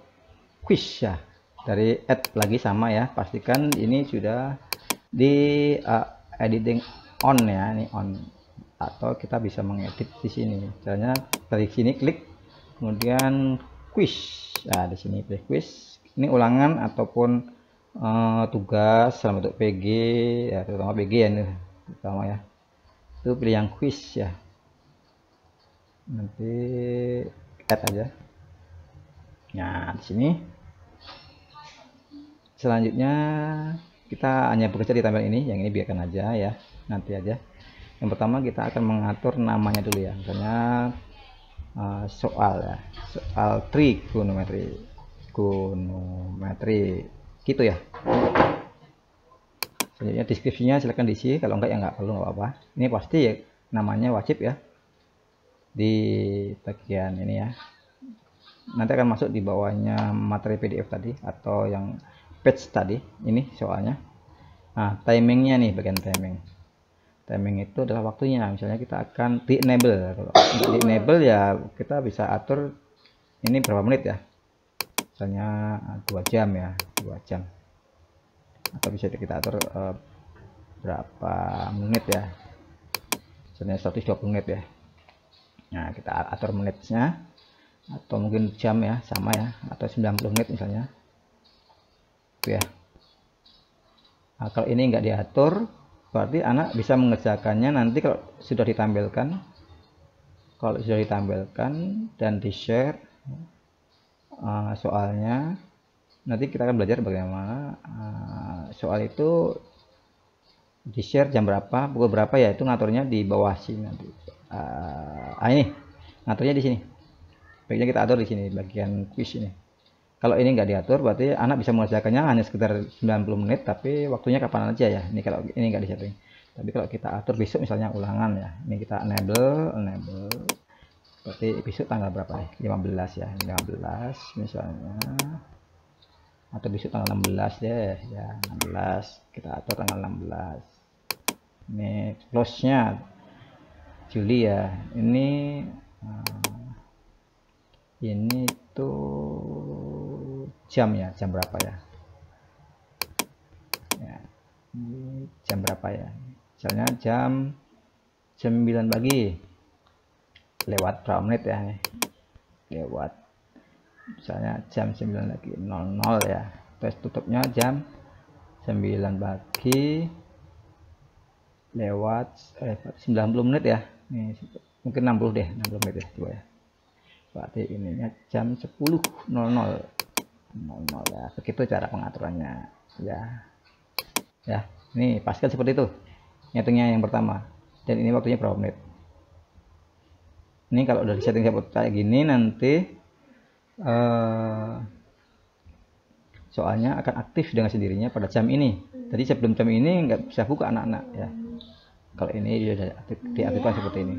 quiz ya, dari add lagi sama ya, pastikan ini sudah di editing on ya, ini on, atau kita bisa mengedit di sini. Caranya dari sini klik, kemudian quiz. Nah, di sini pilih quiz. Ini ulangan ataupun tugas dalam bentuk PG ya, terutama PG ya, ini terutama ya. Itu pilih yang quiz ya. Nanti add aja. Nah, di sini selanjutnya kita hanya bekerja di tampilan ini, yang ini biarkan aja ya, nanti aja. Yang pertama kita akan mengatur namanya dulu ya, misalnya soal ya, soal trigonometri gitu ya. Selanjutnya deskripsinya silahkan diisi, kalau enggak ya enggak perlu, nggak apa-apa. Ini pasti ya, namanya wajib ya di bagian ini ya. Nanti akan masuk di bawahnya materi PDF tadi atau yang page tadi, ini soalnya. Nah, timingnya nih, bagian timing itu adalah waktunya. Misalnya kita akan di enable, kalau nggak di enable ya kita bisa atur ini berapa menit ya, misalnya 2 jam ya, 2 jam, atau bisa kita atur berapa menit ya, misalnya 120 menit ya. Nah, kita atur menitnya, atau mungkin jam ya, sama ya, atau 90 menit misalnya itu ya. Nah, kalau ini nggak diatur, berarti anak bisa mengerjakannya nanti kalau sudah ditampilkan. Kalau sudah ditampilkan dan di share soalnya, nanti kita akan belajar bagaimana soal itu di share jam berapa, pukul berapa ya, itu ngaturnya di bawah sini nanti. Ini ngaturnya di sini. Baiknya kita atur di sini bagian quiz ini. Kalau ini nggak diatur, berarti anak bisa mengerjakannya hanya sekitar 90 menit, tapi waktunya kapan aja ya. Ini kalau ini nggak disetting. Tapi kalau kita atur besok misalnya ulangan ya, ini kita enable, berarti besok tanggal berapa nih? 15 ya, 15 misalnya. Atau besok tanggal 16 deh ya, 16. Kita atur tanggal 16. Ini close-nya Juli ya. Ini tuh jam ya, jam berapa ya, ini jam berapa ya, misalnya jam 9 pagi lewat berapa menit ya, lewat misalnya jam 9 lagi 00 ya, terus tutupnya jam 9 pagi lewat 90 menit ya, ini mungkin 60 deh, 60 menit ya, coba ya. Berarti ininya jam 10.00 ya, begitu cara pengaturannya ya. Ini pastikan seperti itu. ngitungnya yang pertama, dan ini waktunya berapa menit. Ini kalau udah disetting kayak gini, nanti soalnya akan aktif dengan sendirinya pada jam ini. Jadi sebelum jam ini nggak bisa buka anak-anak ya. Kalau ini sudah diaktifkan seperti ini.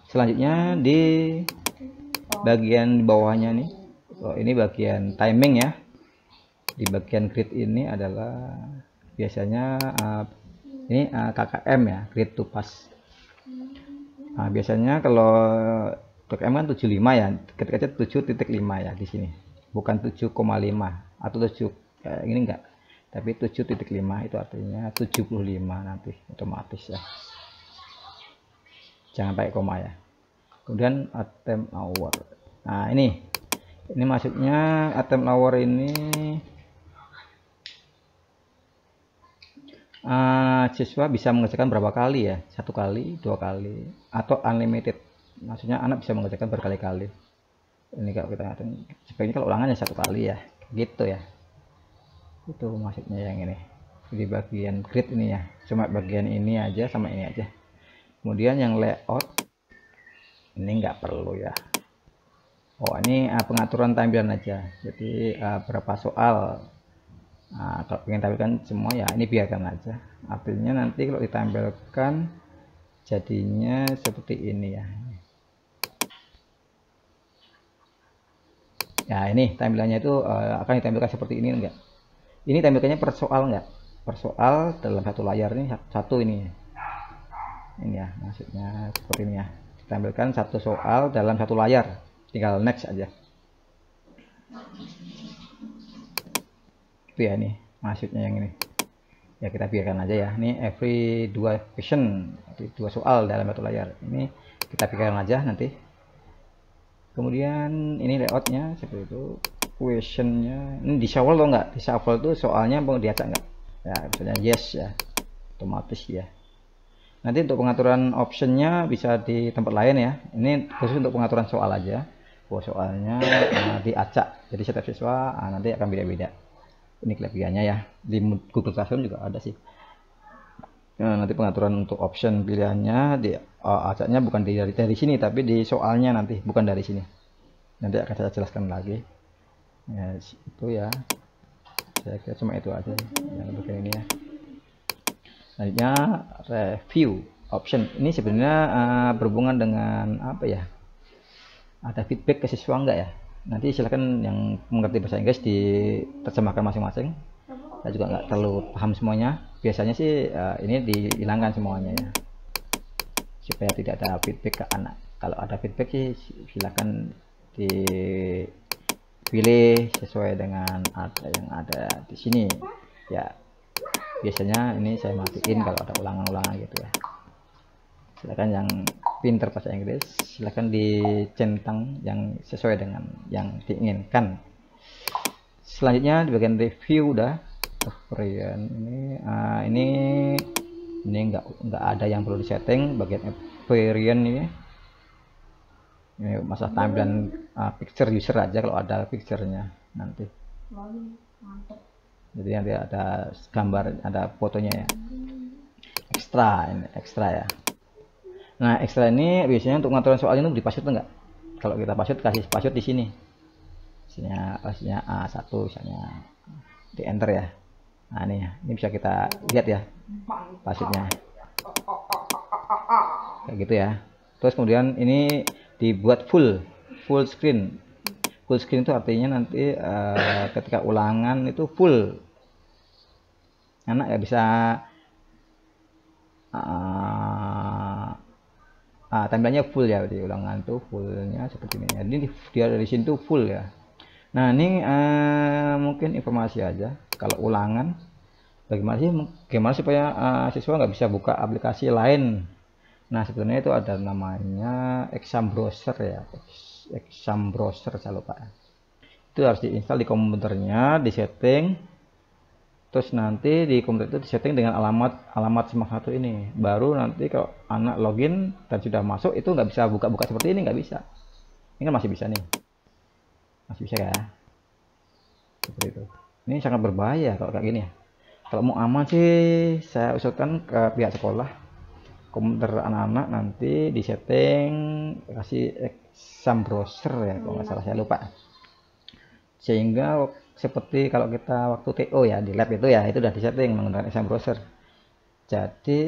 Selanjutnya di bagian bawahnya nih, ini bagian timing ya. Di bagian grid ini adalah biasanya ini KKM ya, grid to pass. Nah, biasanya kalau KKM kan 75 ya, ketika 7.5 ya di sini, bukan 7,5 atau 7 ini enggak, tapi 7.5 itu artinya 75 nanti otomatis ya, jangan pakai koma ya. Kemudian attempt hour, nah ini maksudnya attempt hour ini siswa bisa mengerjakan berapa kali ya, 1 kali, 2 kali, atau unlimited, maksudnya anak bisa mengerjakan berkali-kali. Ini kalau kita sebaiknya kalau ulangannya 1 kali ya, gitu ya. Itu maksudnya yang ini di bagian grid ini ya, cuma bagian ini aja sama ini aja. Kemudian yang layout ini nggak perlu ya. Oh, ini pengaturan tampilan aja, jadi berapa soal. Nah, kalau ingin tampilkan semua ya ini biarkan aja, artinya nanti kalau ditampilkan jadinya seperti ini ya. Ya ini tampilannya itu akan ditampilkan seperti ini enggak, ini tampilkannya per soal enggak, per soal dalam satu layar ini satu ini ya, maksudnya seperti ini ya, ditampilkan satu soal dalam satu layar, tinggal next aja. Itu ya, ini maksudnya yang ini ya, kita biarkan aja ya. Ini every 2 question, 2 soal dalam satu layar, ini kita biarkan aja nanti. Kemudian ini layoutnya seperti itu, questionnya ini di shuffle atau enggak, di shuffle itu soalnya mau diacak enggak ya, misalnya yes ya, otomatis ya. Nanti untuk pengaturan optionnya bisa di tempat lain ya, ini khusus untuk pengaturan soal aja. Soalnya diacak, jadi setiap siswa nanti akan beda-beda. Ini kelebihannya ya, di Google Classroom juga ada sih. Nah, nanti pengaturan untuk option pilihannya di acaknya bukan dari sini, tapi di soalnya nanti, bukan dari sini. Nanti akan saya jelaskan lagi ya, itu ya, saya kira cuma itu aja yang bagian ini ya. Selanjutnya review option, ini sebenarnya berhubungan dengan apa ya, ada feedback ke siswa enggak ya. Nanti silahkan yang mengerti bahasa Inggris diterjemahkan masing-masing, saya juga nggak terlalu paham semuanya. Biasanya sih ini dihilangkan semuanya ya, supaya tidak ada feedback ke anak. Kalau ada feedback sih silahkan dipilih sesuai dengan yang ada di sini ya. Biasanya ini saya matiin kalau ada ulangan-ulangan gitu ya. Silakan yang pinter bahasa Inggris silakan dicentang yang sesuai dengan yang diinginkan. Selanjutnya di bagian review udah ini nggak ada yang perlu disetting. Bagian variant ini masalah tampilan picture user aja, kalau ada picture-nya nanti. Jadi nanti ada gambar, ada fotonya ya. Ekstra ya. Nah, ekstra ini biasanya untuk pengaturan soal ini di password enggak? Kalau kita password, kasih password di sini. Pastinya A1 misalnya, di enter ya. Nah, ini bisa kita lihat ya passwordnya. Kayak gitu ya. Terus kemudian ini dibuat full screen. Full screen itu artinya nanti ketika ulangan itu full. Anak ya bisa tampilannya full ya, di ulangan tuh fullnya seperti ini. Jadi dia dari sini tuh full ya. Nah, ini mungkin informasi aja. Kalau ulangan bagaimana supaya siswa nggak bisa buka aplikasi lain. Nah, sebenarnya itu ada namanya exam browser ya, exam browser, saya lupa. Itu harus diinstal di komputernya, disetting. Terus nanti di komputer itu disetting dengan alamat Smart 1 ini. Baru nanti kalau anak login dan sudah masuk itu nggak bisa buka-buka seperti ini, nggak bisa. Ini kan masih bisa nih, masih bisa ya, seperti itu. Ini sangat berbahaya kalau kayak gini ya. Kalau mau aman sih saya usulkan ke pihak sekolah, komputer anak-anak nanti disetting kasih exam browser ya kalau nggak salah, saya lupa, sehingga seperti kalau kita waktu TO ya di lab itu ya, itu udah disetting menggunakan exam browser. Jadi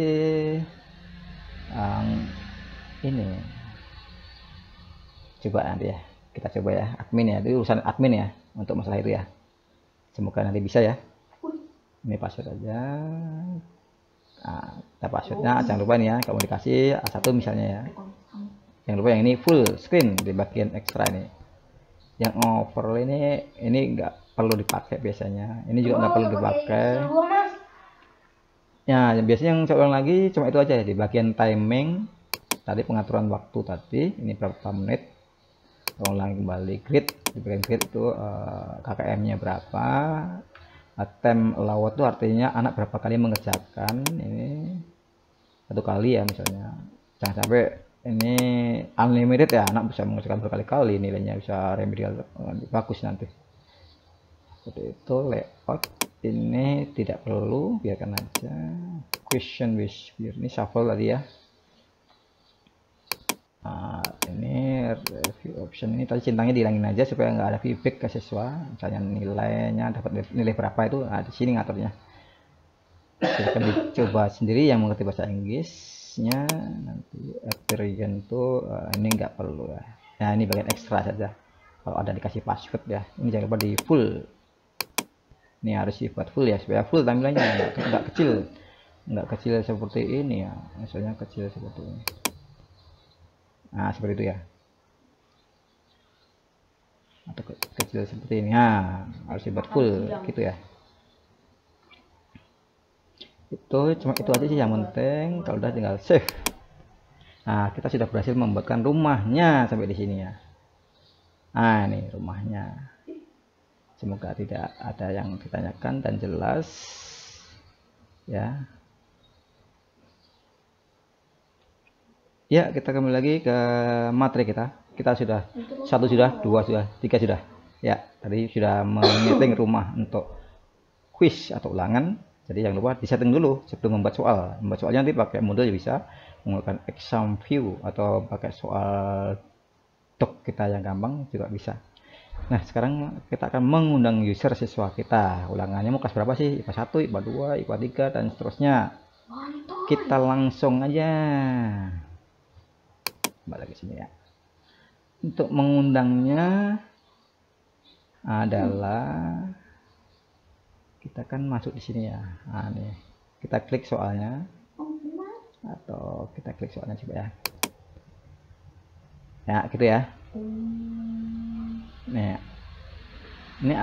ini coba nanti ya, kita coba ya, admin ya, itu urusan admin ya untuk masalah itu ya, semoga nanti bisa ya. Ini password aja. Nah, kita passwordnya jangan lupa nih ya, komunikasi A1 misalnya ya, jangan lupa yang ini full screen di bagian ekstra ini. Yang overlay ini nggak perlu dipakai biasanya, ini juga nggak perlu dipakai ya. Biasanya yang saya ulang lagi cuma itu aja ya, di bagian timing tadi, pengaturan waktu tadi ini berapa menit, ulang kembali grid, di bagian grid itu KKM nya berapa, time allowed itu artinya anak berapa kali mengerjakan, ini 1 kali ya misalnya, jangan sampai ini unlimited ya, anak bisa mengerjakan berkali-kali, nilainya bisa remedial bagus nanti. Seperti itu. Layout ini tidak perlu, biarkan aja. Question behavior ini shuffle tadi ya. Nah, ini review option ini tadi centangnya dihilangin aja supaya nggak ada feedback ke siswa, misalnya nilainya dapat nilai berapa itu di sini ngaturnya. Silahkan dicoba sendiri yang mengerti bahasa Inggrisnya. Nanti appearance tuh ini nggak perlu ya. Nah ini bagian ekstra saja, kalau ada dikasih password ya, ini jangan lupa di full, ini harus dibuat full ya supaya full tampilannya, nggak kecil seperti ini ya, misalnya kecil seperti ini. Nah seperti itu ya, atau kecil seperti ini. Nah harus dibuat full gitu ya. Itu cuma itu aja sih yang penting, kalau udah tinggal save. Nah kita sudah berhasil membuatkan rumahnya sampai di sini ya. Nah ini rumahnya, semoga tidak ada yang ditanyakan dan jelas ya. Ya, kita kembali lagi ke materi kita. Kita sudah 1 sudah, 2 sudah, 3 sudah. Ya, tadi sudah menyeting rumah untuk quiz atau ulangan. Jadi jangan lupa disetting dulu sebelum membuat soal. Membuat soalnya nanti pakai model bisa menggunakan exam view atau pakai soal doc kita yang gampang juga bisa. Nah, sekarang kita akan mengundang user siswa kita. Ulangannya mau kelas berapa sih? IPA 1, IPA 2, IPA 3 dan seterusnya. Kita langsung aja. Kembali lagi sini ya. Untuk mengundangnya adalah kita kan masuk di sini ya. Nah, nih. Kita klik soalnya. Atau kita klik soalnya coba ya. Ya, gitu ya. Nih. Ini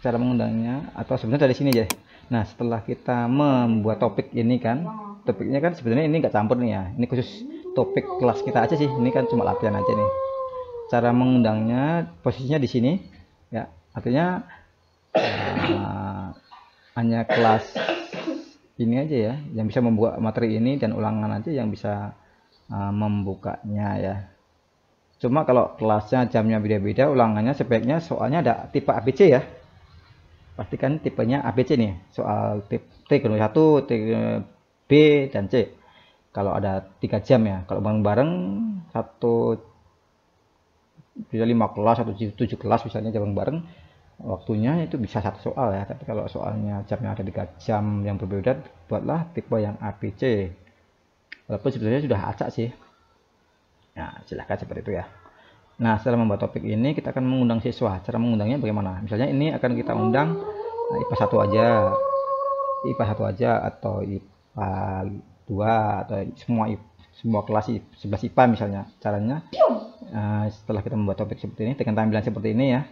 cara mengundangnya, atau sebenarnya dari sini aja. Nah, setelah kita membuat topik ini kan, topiknya kan sebenarnya ini nggak campur nih ya. Ini khusus topik kelas kita aja sih. Ini kan cuma latihan aja nih. Cara mengundangnya posisinya di sini ya. Artinya hanya kelas ini aja ya yang bisa membuat materi ini, dan ulangan aja yang bisa membukanya ya. Cuma kalau kelasnya jamnya beda-beda, ulangannya sebaiknya soalnya ada tipe ABC ya. Pastikan tipenya ABC nih. Soal tipe T1, T B dan C. Kalau ada 3 jam ya. Kalau bareng-bareng satu bisa 5 kelas atau 7 kelas misalnya bareng-bareng, waktunya itu bisa 1 soal ya. Tapi kalau soalnya jamnya ada 3 jam yang berbeda, buatlah tipe yang ABC. Walaupun sebenarnya sudah acak sih. Nah, silahkan seperti itu ya. Nah, setelah membuat topik ini, kita akan mengundang siswa. Cara mengundangnya bagaimana? Misalnya ini akan kita undang IPA 1 aja, IPA 1 aja, atau IPA 2, atau semua kelas 11 IPA misalnya. Caranya, setelah kita membuat topik seperti ini, dengan tampilan seperti ini ya,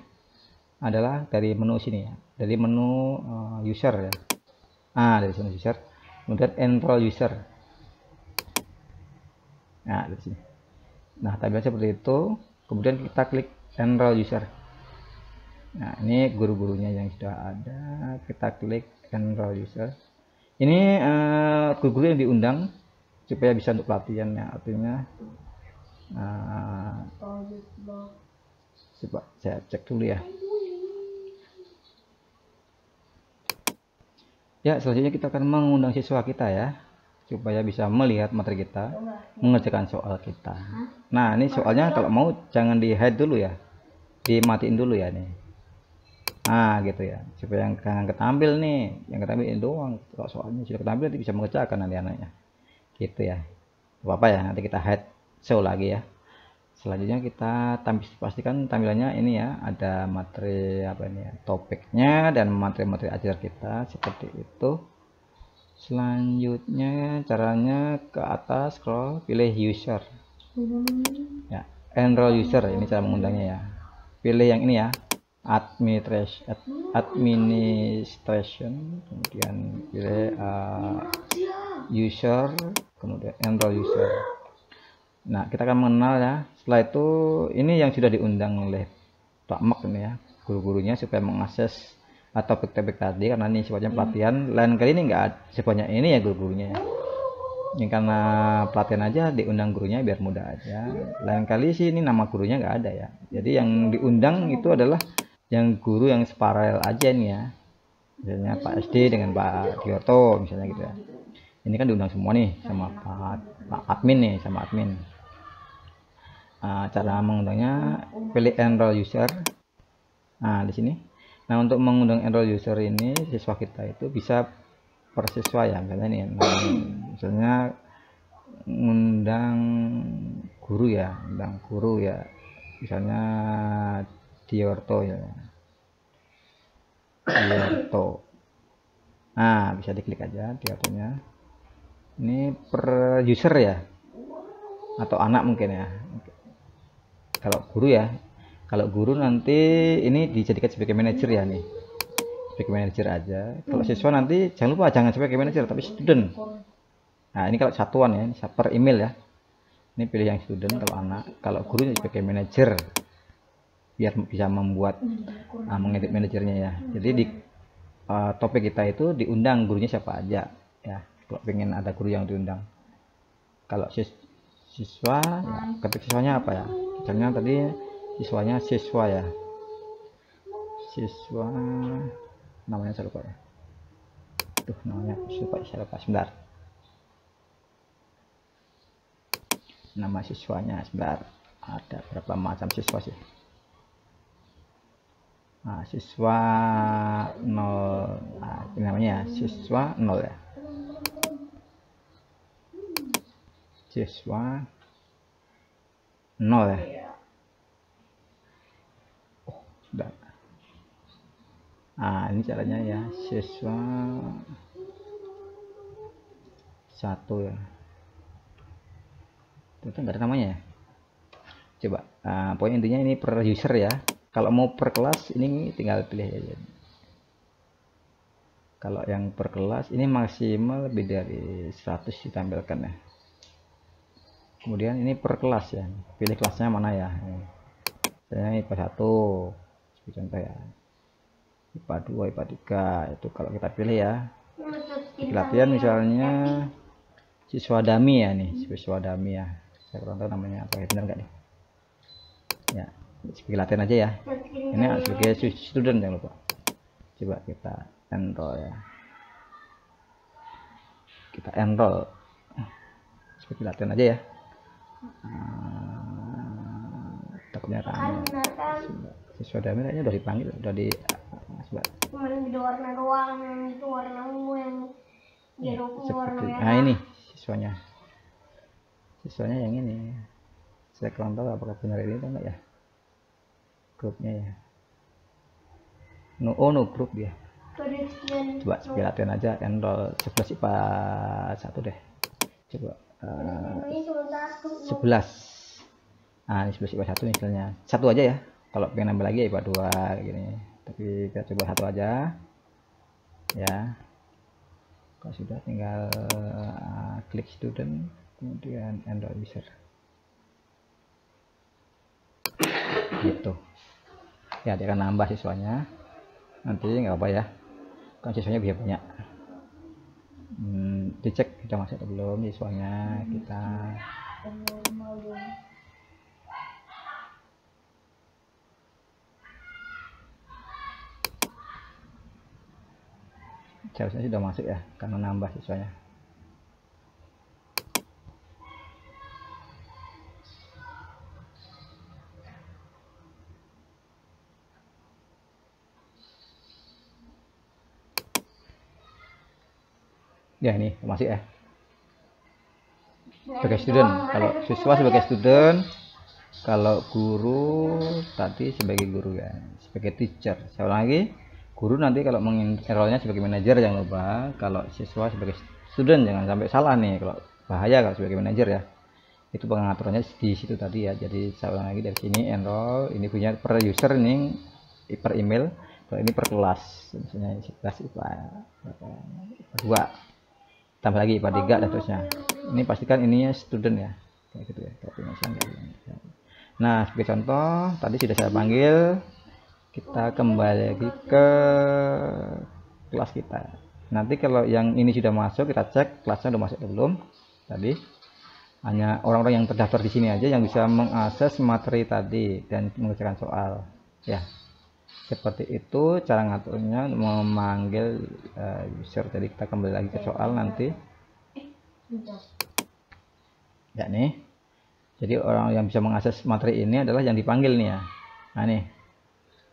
adalah dari menu sini ya. Dari menu user ya. Dari sini user. Kemudian enroll user. Nah, dari sini. Nah, tampilan seperti itu. Kemudian kita klik enroll user. Nah, ini guru-gurunya yang sudah ada. Kita klik enroll user. Ini guru-guru yang diundang supaya bisa untuk pelatihan ya. Artinya coba saya cek dulu ya. Ya, selanjutnya kita akan mengundang siswa kita ya, supaya bisa melihat materi kita, mengerjakan soal kita. Nah, ini soalnya kalau mau jangan di hide dulu ya, dimatiin dulu ya nih. Nah, gitu ya, supaya yang ketampil nih, yang ketampil ini doang. Kalau soalnya sudah ketampil nanti bisa mengerjakan nanti anaknya. Gitu ya. Apa ya, nanti kita hide show lagi ya. Selanjutnya kita pastikan tampilannya ini ya, ada materi apa ini ya, topiknya dan materi-materi ajar kita seperti itu. Selanjutnya caranya ke atas scroll, pilih user ya, enroll user, ini cara mengundangnya ya. Pilih yang ini ya, administration, kemudian pilih user, kemudian enroll user. Nah, kita akan mengenal ya. Setelah itu ini yang sudah diundang oleh Pak Mak ini ya, guru-gurunya supaya mengakses topik-topik tadi, karena ini sifatnya pelatihan. Lain kali ini enggak sebanyak ini ya guru-gurunya ya. Ini karena pelatihan aja diundang gurunya biar mudah aja. Lain kali sih ini nama gurunya nggak ada ya. Jadi yang diundang itu adalah yang guru yang separalel aja nih ya. Misalnya Pak SD dengan Pak Giorto misalnya gitu ya. Ini kan diundang semua nih sama Pak admin nih, sama admin. Cara mengundangnya pilih enroll user. Nah, di sini. Nah, untuk mengundang enroll user ini siswa kita itu bisa per siswa ya, misalnya nih, misalnya undang guru ya, misalnya Diorto ya, Diorto. Nah, bisa diklik aja Diortonya. Ini per user ya, atau anak mungkin ya. Kalau guru ya, kalau guru nanti ini dijadikan sebagai manajer ya nih, sebagai manajer aja. Kalau siswa nanti jangan lupa jangan sebagai manajer tapi student. Nah, ini kalau satuan ya, ini per email ya. Ini pilih yang student kalau anak, kalau guru sebagai manajer biar bisa membuat mengedit manajernya ya. Jadi di topik kita itu diundang gurunya siapa aja ya, kalau pengen ada guru yang diundang. Kalau siswa ya, ketik siswanya apa ya, misalnya tadi siswanya siswa ya, siswa namanya saya lupa ya, namanya saya lupa sebentar, nama siswanya sebentar, ada berapa macam siswa sih. Nah, siswa 0, nah, ini namanya siswa 0 ya, siswa 0 ya. Oh, sudah. Nah, ini caranya ya, siswa 1 ya, itu enggak ada namanya ya, coba. Pokoknya intinya ini per user ya. Kalau mau per kelas ini tinggal pilih aja. Kalau yang per kelas ini maksimal lebih dari 100 ditampilkan ya. Kemudian ini per kelas ya, pilih kelasnya mana ya. Misalnya IPA 1 contoh ya, IPA 2, IPA 3 itu kalau kita pilih ya. Di latihan misalnya siswa dami ya nih, siswa dami ya. Saya kurang tahu namanya apa, benar nggak nih? Ya, sebagai latihan aja ya. Ini sebagai student jangan lupa. Coba kita enroll ya. Kita enroll sebagai latihan aja ya. Takutnya ramai. Siswa dami kayaknya udah dipanggil, udah di Cuma beda warna doang, yang itu warnamu yang biru warna merah. Nah, ini siswanya yang ini. Saya kurang tahu apakah benar ini atau enggak ya grupnya ya. No grup ya. Coba sebagai latihan aja enroll 11 IPA 1 deh. Coba 11. Nah, ini 11 IPA 1 misalnya. Satu aja ya. Kalau pengen nambah lagi IPA 2 gini. Tapi kita coba satu aja. Ya. Kalau sudah tinggal klik student, kemudian enroll user. Gitu. Ya, dia akan nambah siswanya. Nanti nggak apa ya, kan siswanya bisa banyak. Dicek kita masuk atau belum siswanya kita. seharusnya sudah masuk ya, karena nambah siswanya. Ya ini masih ya, sebagai student. Kalau siswa sebagai student, kalau guru tadi sebagai guru ya, sebagai teacher. Saya ulang lagi, guru nanti kalau mengenrolnya sebagai manajer jangan lupa. Kalau siswa sebagai student jangan sampai salah nih, kalau bahaya kalau sebagai manajer ya. Itu pengaturannya di situ tadi ya. Jadi saya ulang lagi, dari sini enroll, ini punya per user, ini per email, kalau ini per kelas, misalnya kelas IPA 2, tambah lagi IPA 3 dan seterusnya. Ini pastikan ininya student ya, kayak gitu ya. Nah, sebagai contoh tadi sudah saya panggil, kita kembali lagi ke kelas kita. Nanti kalau yang ini sudah masuk, kita cek kelasnya udah masuk atau belum. Tadi hanya orang-orang yang terdaftar di sini aja yang bisa mengakses materi tadi dan mengerjakan soal ya. Seperti itu cara ngaturnya, memanggil user. Jadi kita kembali lagi ke soal nanti ya nih. Jadi orang yang bisa mengakses materi ini adalah yang dipanggil nih ya. Nah nih,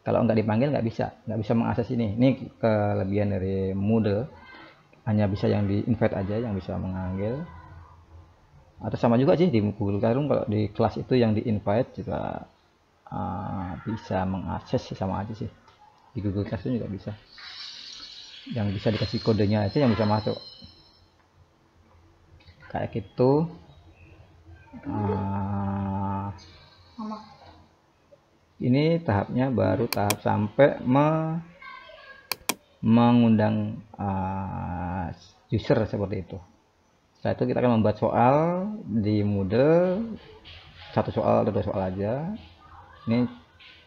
kalau nggak dipanggil nggak bisa mengakses ini. Ini kelebihan dari Moodle, hanya bisa yang di invite aja yang bisa mengambil. Atau sama juga sih di Google Classroom, kalau di kelas itu yang di invite juga bisa mengakses sih, sama aja sih. Di Google Classroom juga bisa, yang bisa dikasih kodenya aja yang bisa masuk kayak gitu. Ini tahapnya baru tahap sampai mengundang user seperti itu. Setelah itu kita akan membuat soal di Moodle, satu soal atau 2 soal aja. Ini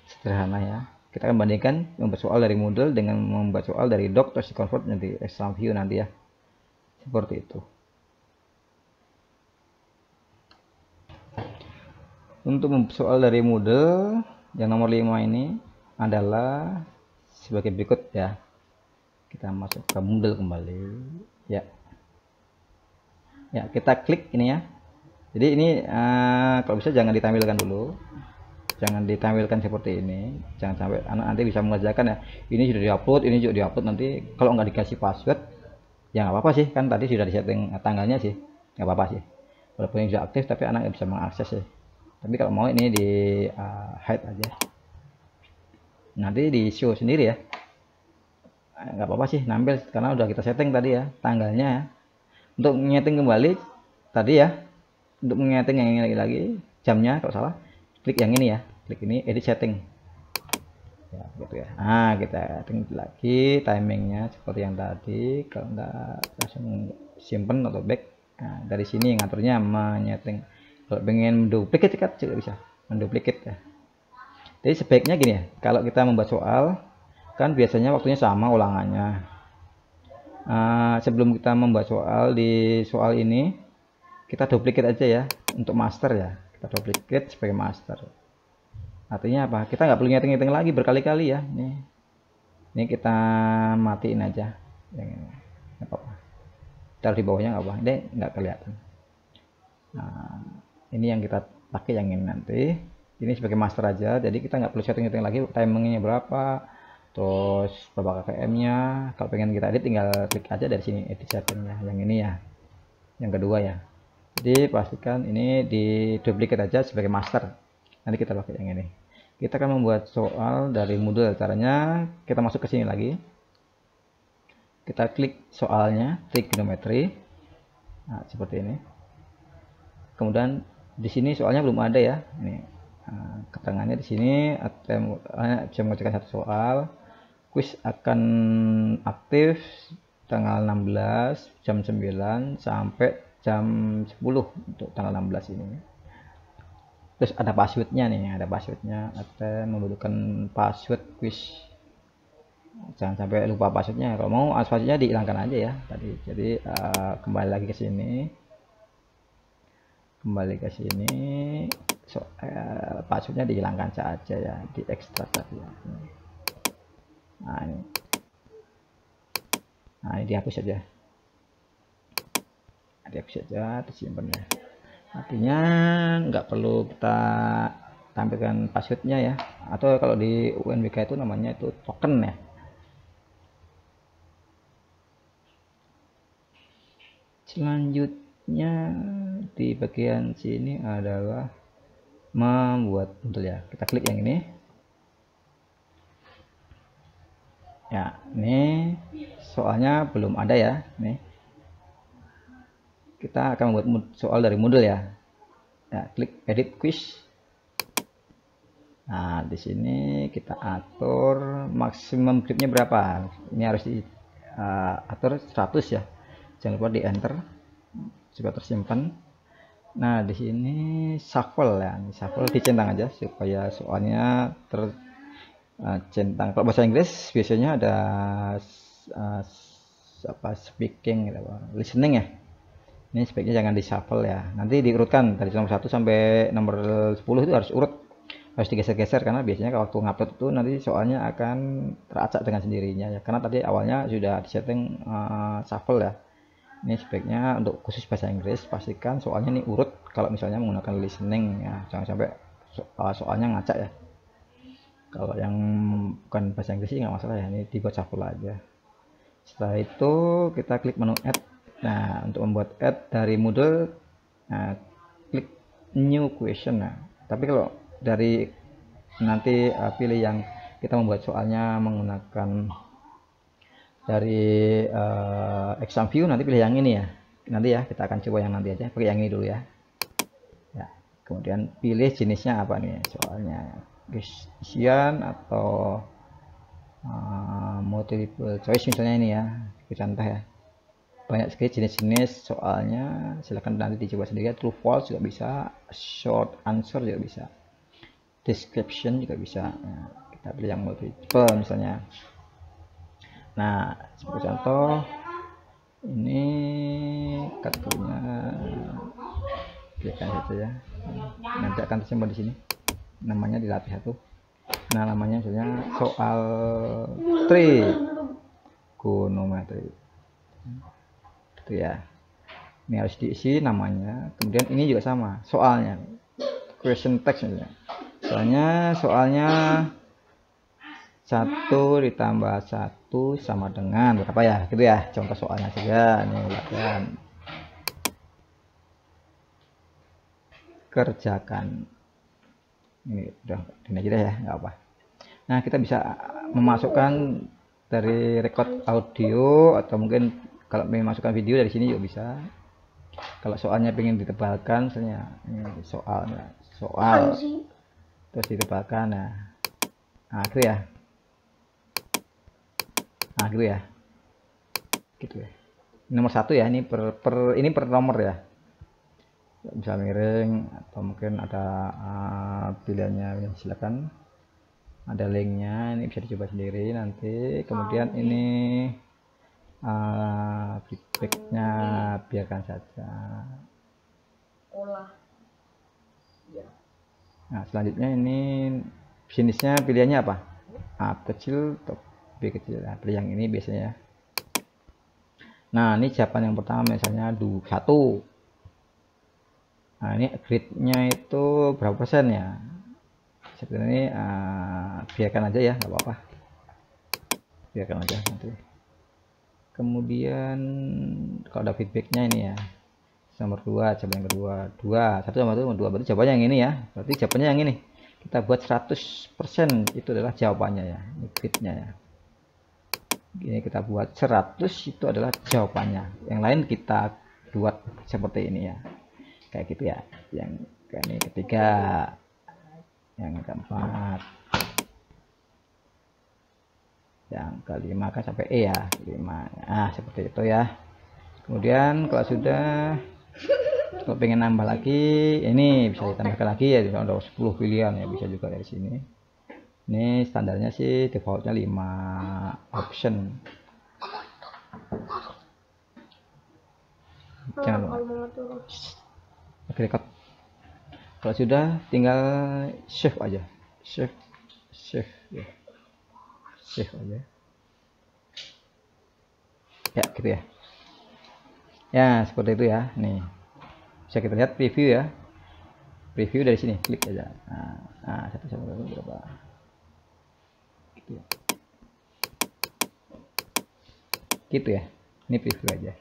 sederhana ya. Kita akan bandingkan membuat soal dari Moodle dengan membuat soal dari doc, terus di convert nanti exam view nanti ya. Seperti itu. Untuk membuat soal dari Moodle yang nomor 5 ini adalah sebagai berikut ya. Kita masuk ke Moodle kembali ya. Ya, kita klik ini ya. Jadi ini kalau bisa jangan ditampilkan dulu. Jangan ditampilkan seperti ini. Jangan sampai anak nanti bisa mengerjakan ya. Ini sudah diupload, ini juga diupload, nanti kalau nggak dikasih password ya nggak apa-apa sih, kan tadi sudah disetting tanggalnya sih. Nggak apa-apa sih. Walaupun ini sudah aktif tapi anak nggak bisa mengakses sih. Tapi kalau mau ini di hide aja. Nanti di show sendiri ya. Nggak apa-apa sih nampil karena udah kita setting tadi ya tanggalnya ya. Untuk menyeting kembali tadi ya, untuk menyeting yang ini lagi jamnya kalau salah, klik yang ini ya, klik ini edit setting ya, gitu ya. Nah kita edit lagi timingnya seperti yang tadi, kalau enggak langsung simpen atau back. Nah, dari sini ngaturnya menyeting. Kalau pengen duplicate juga bisa menduplicate ya. Jadi sebaiknya gini ya, kalau kita membuat soal kan biasanya waktunya sama ulangannya. Sebelum kita membuat soal, di soal ini kita duplicate aja ya untuk master ya, kita duplicate sebagai master. Artinya apa, kita nggak perlu ngitung-ngitung lagi berkali-kali ya. Ini kita matiin aja yang ini, nggak apa-apa, taruh di bawahnya nggak apa-apa, ini nggak kelihatan. Nah ini yang kita pakai yang ini nanti, ini sebagai master aja, jadi kita nggak perlu setting-setting lagi timingnya berapa, terus berapa KM-nya. Kalau pengen kita edit tinggal klik aja dari sini edit settingnya, yang ini ya, yang kedua ya. Jadi pastikan ini di duplicate aja sebagai master, nanti kita pakai yang ini. Kita akan membuat soal dari Moodle. Caranya kita masuk ke sini lagi, kita klik soalnya trigonometry, nah seperti ini. Kemudian di sini soalnya belum ada ya, ini keterangannya di sini bisa mengerjakan satu soal. Quiz akan aktif tanggal 16 jam 9 sampai jam 10 untuk tanggal 16 ini. Terus ada passwordnya nih, ada passwordnya, ada membutuhkan password quiz. Jangan sampai lupa passwordnya. Kalau mau passwordnya dihilangkan aja ya tadi. Jadi kembali lagi ke sini, passwordnya dihilangkan saja ya, di ekstrak tadi ya. Nah ini, Nah, ini dihapus saja, disimpan ya. Artinya nggak perlu kita tampilkan passwordnya ya, atau kalau di UNBK itu namanya itu token ya. Selanjutnya di bagian sini adalah membuat modul ya. Kita klik yang ini ya. Ini soalnya belum ada ya. Nih kita akan membuat soal dari modul ya. Ya, klik edit quiz. Nah, di sini kita atur maksimum gripnya berapa. Ini harus diatur 100 ya. Jangan lupa di enter supaya tersimpan. Nah, di sini shuffle ya. Shuffle dicentang aja supaya soalnya tercentang. Kalau bahasa Inggris biasanya ada speaking gitu, listening ya. Ini sebaiknya jangan di shuffle ya. Nanti diurutkan dari nomor 1 sampai nomor 10 itu harus urut. Harus digeser-geser karena biasanya kalau waktu ngupload itu nanti soalnya akan teracak dengan sendirinya ya. Karena tadi awalnya sudah disetting shuffle ya. Ini sebaiknya untuk khusus bahasa Inggris pastikan soalnya ini urut kalau misalnya menggunakan listening ya. Jangan sampai soalnya ngacak ya. Kalau yang bukan bahasa Inggris sih nggak masalah ya. Ini dibuat shuffle aja. Setelah itu kita klik menu add. Nah, untuk membuat add dari modul, nah, klik new question. Nah, tapi kalau dari nanti pilih yang kita membuat soalnya menggunakan dari exam view, nanti pilih yang ini ya. Nanti ya kita akan coba yang nanti aja, pakai yang ini dulu ya. Ya, kemudian pilih jenisnya apa nih soalnya, question atau multiple choice misalnya ini ya, contoh ya. Banyak sekali jenis-jenis soalnya, silahkan nanti dicoba sendiri. True false juga bisa, short answer juga bisa, description juga bisa. Nah, kita pilih yang multiple misalnya. Nah, seperti contoh ini kategorinya pilihkan saja ya. Nanti akan tersimpan di sini, namanya dilatih satu. Nah, namanya misalnya soal trigonometri itu ya. Ini harus diisi namanya, kemudian ini juga sama soalnya, question text misalnya. Soalnya 1 ditambah 1 sama dengan berapa ya, gitu ya. Contoh soalnya saja ini, latihan kerjakan. Ini udah ini aja ya, nggak apa. Nah, kita bisa memasukkan dari record audio atau mungkin kalau ingin masukkan video dari sini juga bisa. Kalau soalnya pengen ditebalkan misalnya ini soal terus ditebalkan. Nah gitu ya. Gitu ya. Nomor 1 ya, ini per nomor ya. Bisa miring atau mungkin ada pilihannya, silakan. Ada linknya, ini bisa dicoba sendiri nanti. Kemudian ini feedbacknya biarkan saja. Nah, selanjutnya ini jenisnya pilihannya apa? A kecil atau B kecil. Nah, pilih yang ini biasanya. Nah, ini jawaban yang pertama misalnya 1. Nah, ini grade-nya itu berapa persen ya? Seperti ini biarkan aja ya, nggak apa-apa. Biarkan aja nanti. Kemudian kalau ada feedbacknya ini ya, nomor 2 jawaban yang kedua 1 sama 2 berarti jawabannya yang ini ya. Berarti jawabannya yang ini kita buat 100% itu adalah jawabannya ya, ini fitnya ya. Ini kita buat 100 itu adalah jawabannya, yang lain kita buat seperti ini ya, kayak gitu ya. Yang ini ketiga, yang keempat, yang kelima kan sampai E ya, 5. Nah, seperti itu ya. Kemudian kalau sudah, kalau pengen nambah lagi ini bisa ditambahkan lagi ya, ada 10 pilihan ya, bisa juga dari sini. Ini standarnya sih defaultnya 5 option. Jangan lupa. Oke, record. Kalau sudah tinggal save aja, save ya. Save aja. ya gitu ya. Ya seperti itu ya. Nih bisa kita lihat preview ya, preview dari sini, klik aja. Nah 1 sampai berapa gitu ya, gitu ya. Ini preview aja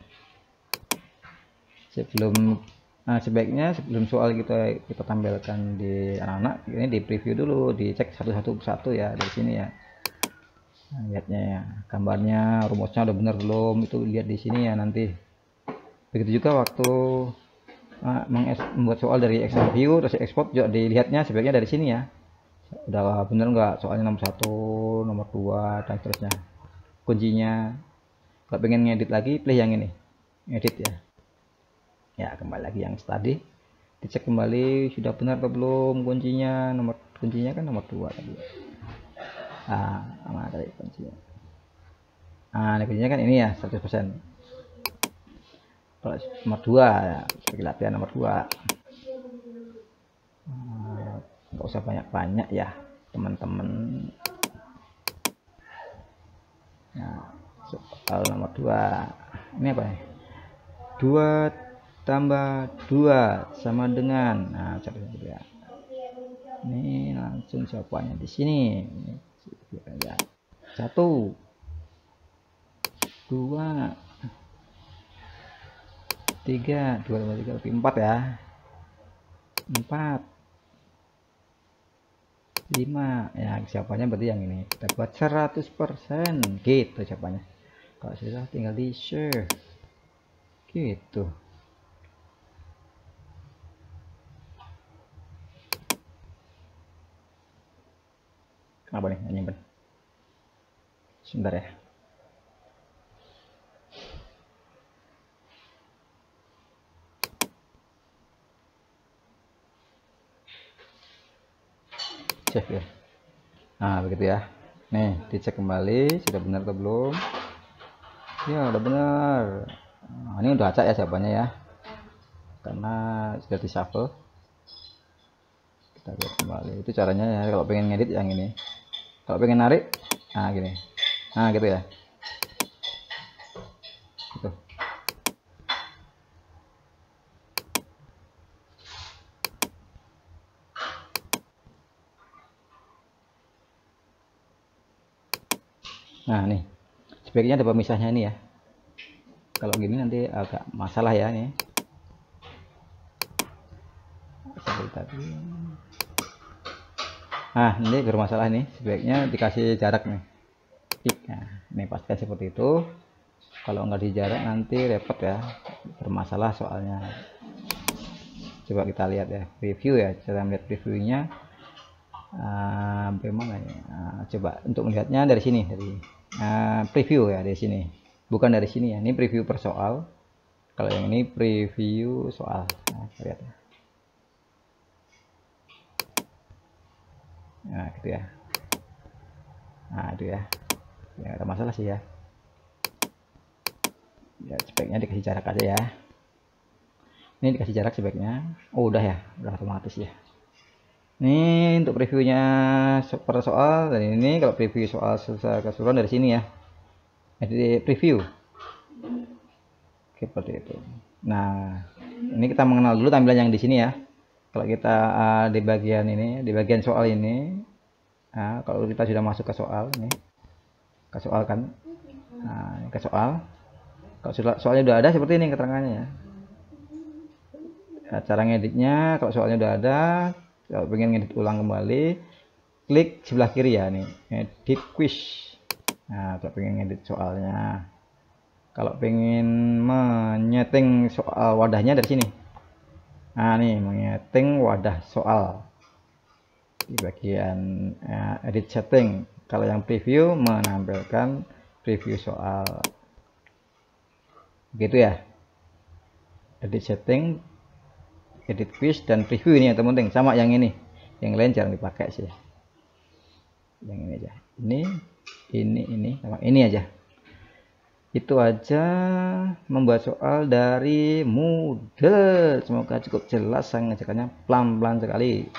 sebelum. Nah sebaiknya sebelum soal kita tampilkan di anak-anak, ini di preview dulu, dicek satu persatu ya dari sini ya. Nah, lihatnya ya, gambarnya, rumusnya udah benar belum, itu lihat di sini ya nanti. Begitu juga waktu membuat soal dari Excel view terus ekspor juga dilihatnya sebaiknya dari sini ya, udah bener nggak soalnya nomor 1, nomor 2 dan seterusnya, kuncinya. Kalau pengen ngedit lagi, pilih yang ini, edit ya. Ya kembali lagi yang tadi, dicek kembali sudah benar atau belum kuncinya. Nomor kuncinya kan nomor 2 tadi. Mana tadi kuncinya? Ini kuncinya kan ini ya 100%. Kalau nomor 2 ya, sebagai latihan nomor 2. Nggak usah banyak-banyak ya teman-teman. Nah, soal nomor 2 ini apa nih? 2 tambah 2 sama dengan, nah coba ya. Ini langsung jawabannya di sini. Ini 1, 2, 3, 2 tambah 3 lebih 4 ya. 4, 5 ya, jawabannya berarti yang ini. Kita buat 100% gitu jawabannya. Kalau sudah tinggal di share gitu. Kenapa nih nyimpen? Sebentar ya. Cek ya. Nah begitu ya. Nih dicek kembali sudah benar atau belum. Ya udah benar. Nah, ini udah acak ya jawabannya ya, karena sudah di shuffle. Kita lihat kembali, itu caranya ya. Kalau pengen ngedit yang ini, kalau pengen narik, nah gini, nah gitu ya, gitu. Nah nih sebaiknya ada pemisahnya ini ya, kalau gini nanti agak masalah ya nih. Seperti tadi. Nah ini bermasalah nih, sebaiknya dikasih jarak nih. Nah ini pastikan seperti itu. Kalau nggak di jarak nanti repot ya, bermasalah soalnya. Coba kita lihat ya preview ya, cara melihat previewnya bagaimana ya. Coba untuk melihatnya dari sini, dari preview ya, dari sini, bukan dari sini ya. Ini preview per soal, kalau yang ini preview soal. Nah lihat ya. Nah gitu ya. Nah itu ya, ya ada masalah sih ya. Ya sebaiknya dikasih jarak aja ya. Ini dikasih jarak sebaiknya. Oh udah ya, udah otomatis ya. Ini untuk previewnya per soal, dan ini kalau preview soal secara keseluruhan dari sini ya. Jadi preview seperti itu. Nah ini kita mengenal dulu tampilan yang di sini ya. Kalau kita di bagian ini, di bagian soal ini, kalau kita sudah masuk ke soal ini, ke soal kan, ke soal. Kalau soalnya udah ada seperti ini keterangannya ya. Cara ngeditnya, kalau soalnya udah ada, kalau pengen ngedit ulang kembali, klik sebelah kiri ya nih, edit quiz. Nah kalau pengen ngedit soalnya, kalau pengen menyeting soal wadahnya dari sini. Nah nih menyeting wadah soal di bagian edit setting. Kalau yang preview menampilkan preview soal gitu ya. Edit setting, edit quiz, dan preview ini yang terpenting. Sama yang ini, yang lain jarang dipakai sih. Yang ini aja, ini sama ini aja. Itu aja membuat soal dari Moodle. Semoga cukup jelas, saya mengajarkannya pelan-pelan sekali.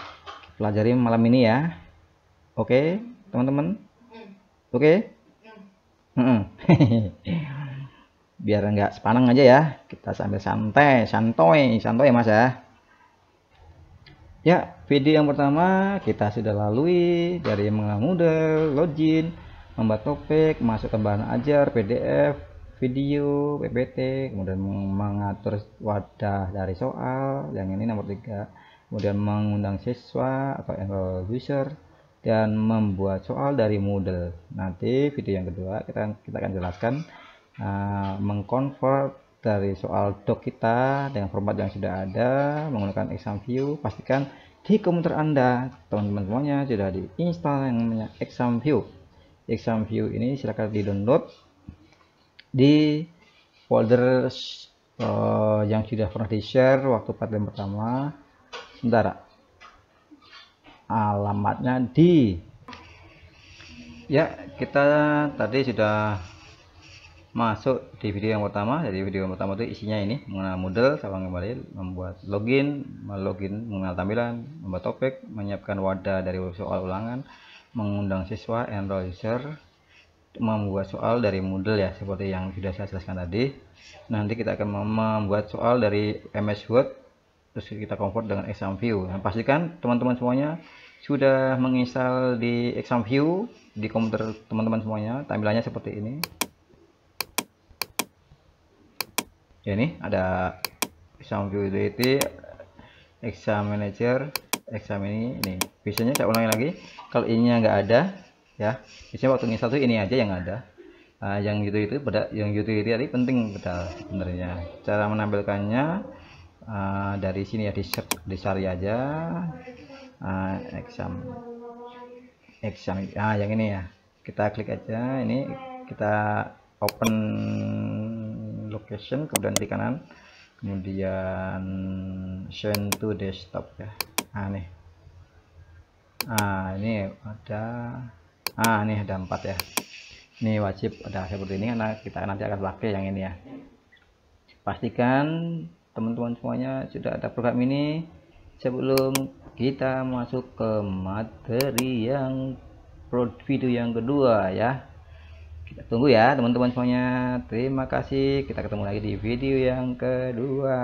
Pelajari malam ini ya. Oke teman-teman, oke. biar nggak sepanang aja ya, kita sambil santai mas ya. Ya, video yang pertama kita sudah lalui dari mengenal model, login, membuat topik, masukkan bahan ajar, PDF, video, PPT, kemudian mengatur wadah dari soal, yang ini nomor 3, kemudian mengundang siswa atau enroll user, dan membuat soal dari Moodle. Nanti video yang kedua kita akan jelaskan mengkonvert dari soal doc kita dengan format yang sudah ada menggunakan exam view. Pastikan di komputer Anda teman-teman semuanya sudah diinstal yang namanya exam view. Exam view ini silakan di download di folder yang sudah pernah di share waktu Padlet pertama. Sebentar, alamatnya kita tadi sudah masuk di video yang pertama. Jadi video yang pertama itu isinya ini mengenal Moodle, sabang kembali, membuat login, mengenal tampilan, membuat topik, menyiapkan wadah dari soal ulangan, mengundang siswa, enroll user, membuat soal dari Moodle ya, seperti yang sudah saya jelaskan tadi. Nanti kita akan membuat soal dari MS Word, terus kita convert dengan exam view. Nah, pastikan teman-teman semuanya sudah menginstal di exam view di komputer teman-teman semuanya. Tampilannya seperti ini. Ya, ini ada exam view utility, exam manager, exam ini. Biasanya saya ulangi lagi, kalau ininya nggak ada ya, biasanya waktu install itu ini aja yang ada. Yang yang utility tadi penting betul sebenarnya. Cara menampilkannya dari sini ya, di cari aja exam yang ini ya, kita klik aja ini, kita open location, kemudian di kanan, kemudian send to desktop ya. Nih, ini ada 4 ya. Ini wajib ada seperti ini karena kita nanti akan pakai yang ini ya. Pastikan teman-teman semuanya sudah ada program ini sebelum kita masuk ke materi yang video yang kedua ya. Kita tunggu ya teman-teman semuanya. Terima kasih. Kita ketemu lagi di video yang kedua.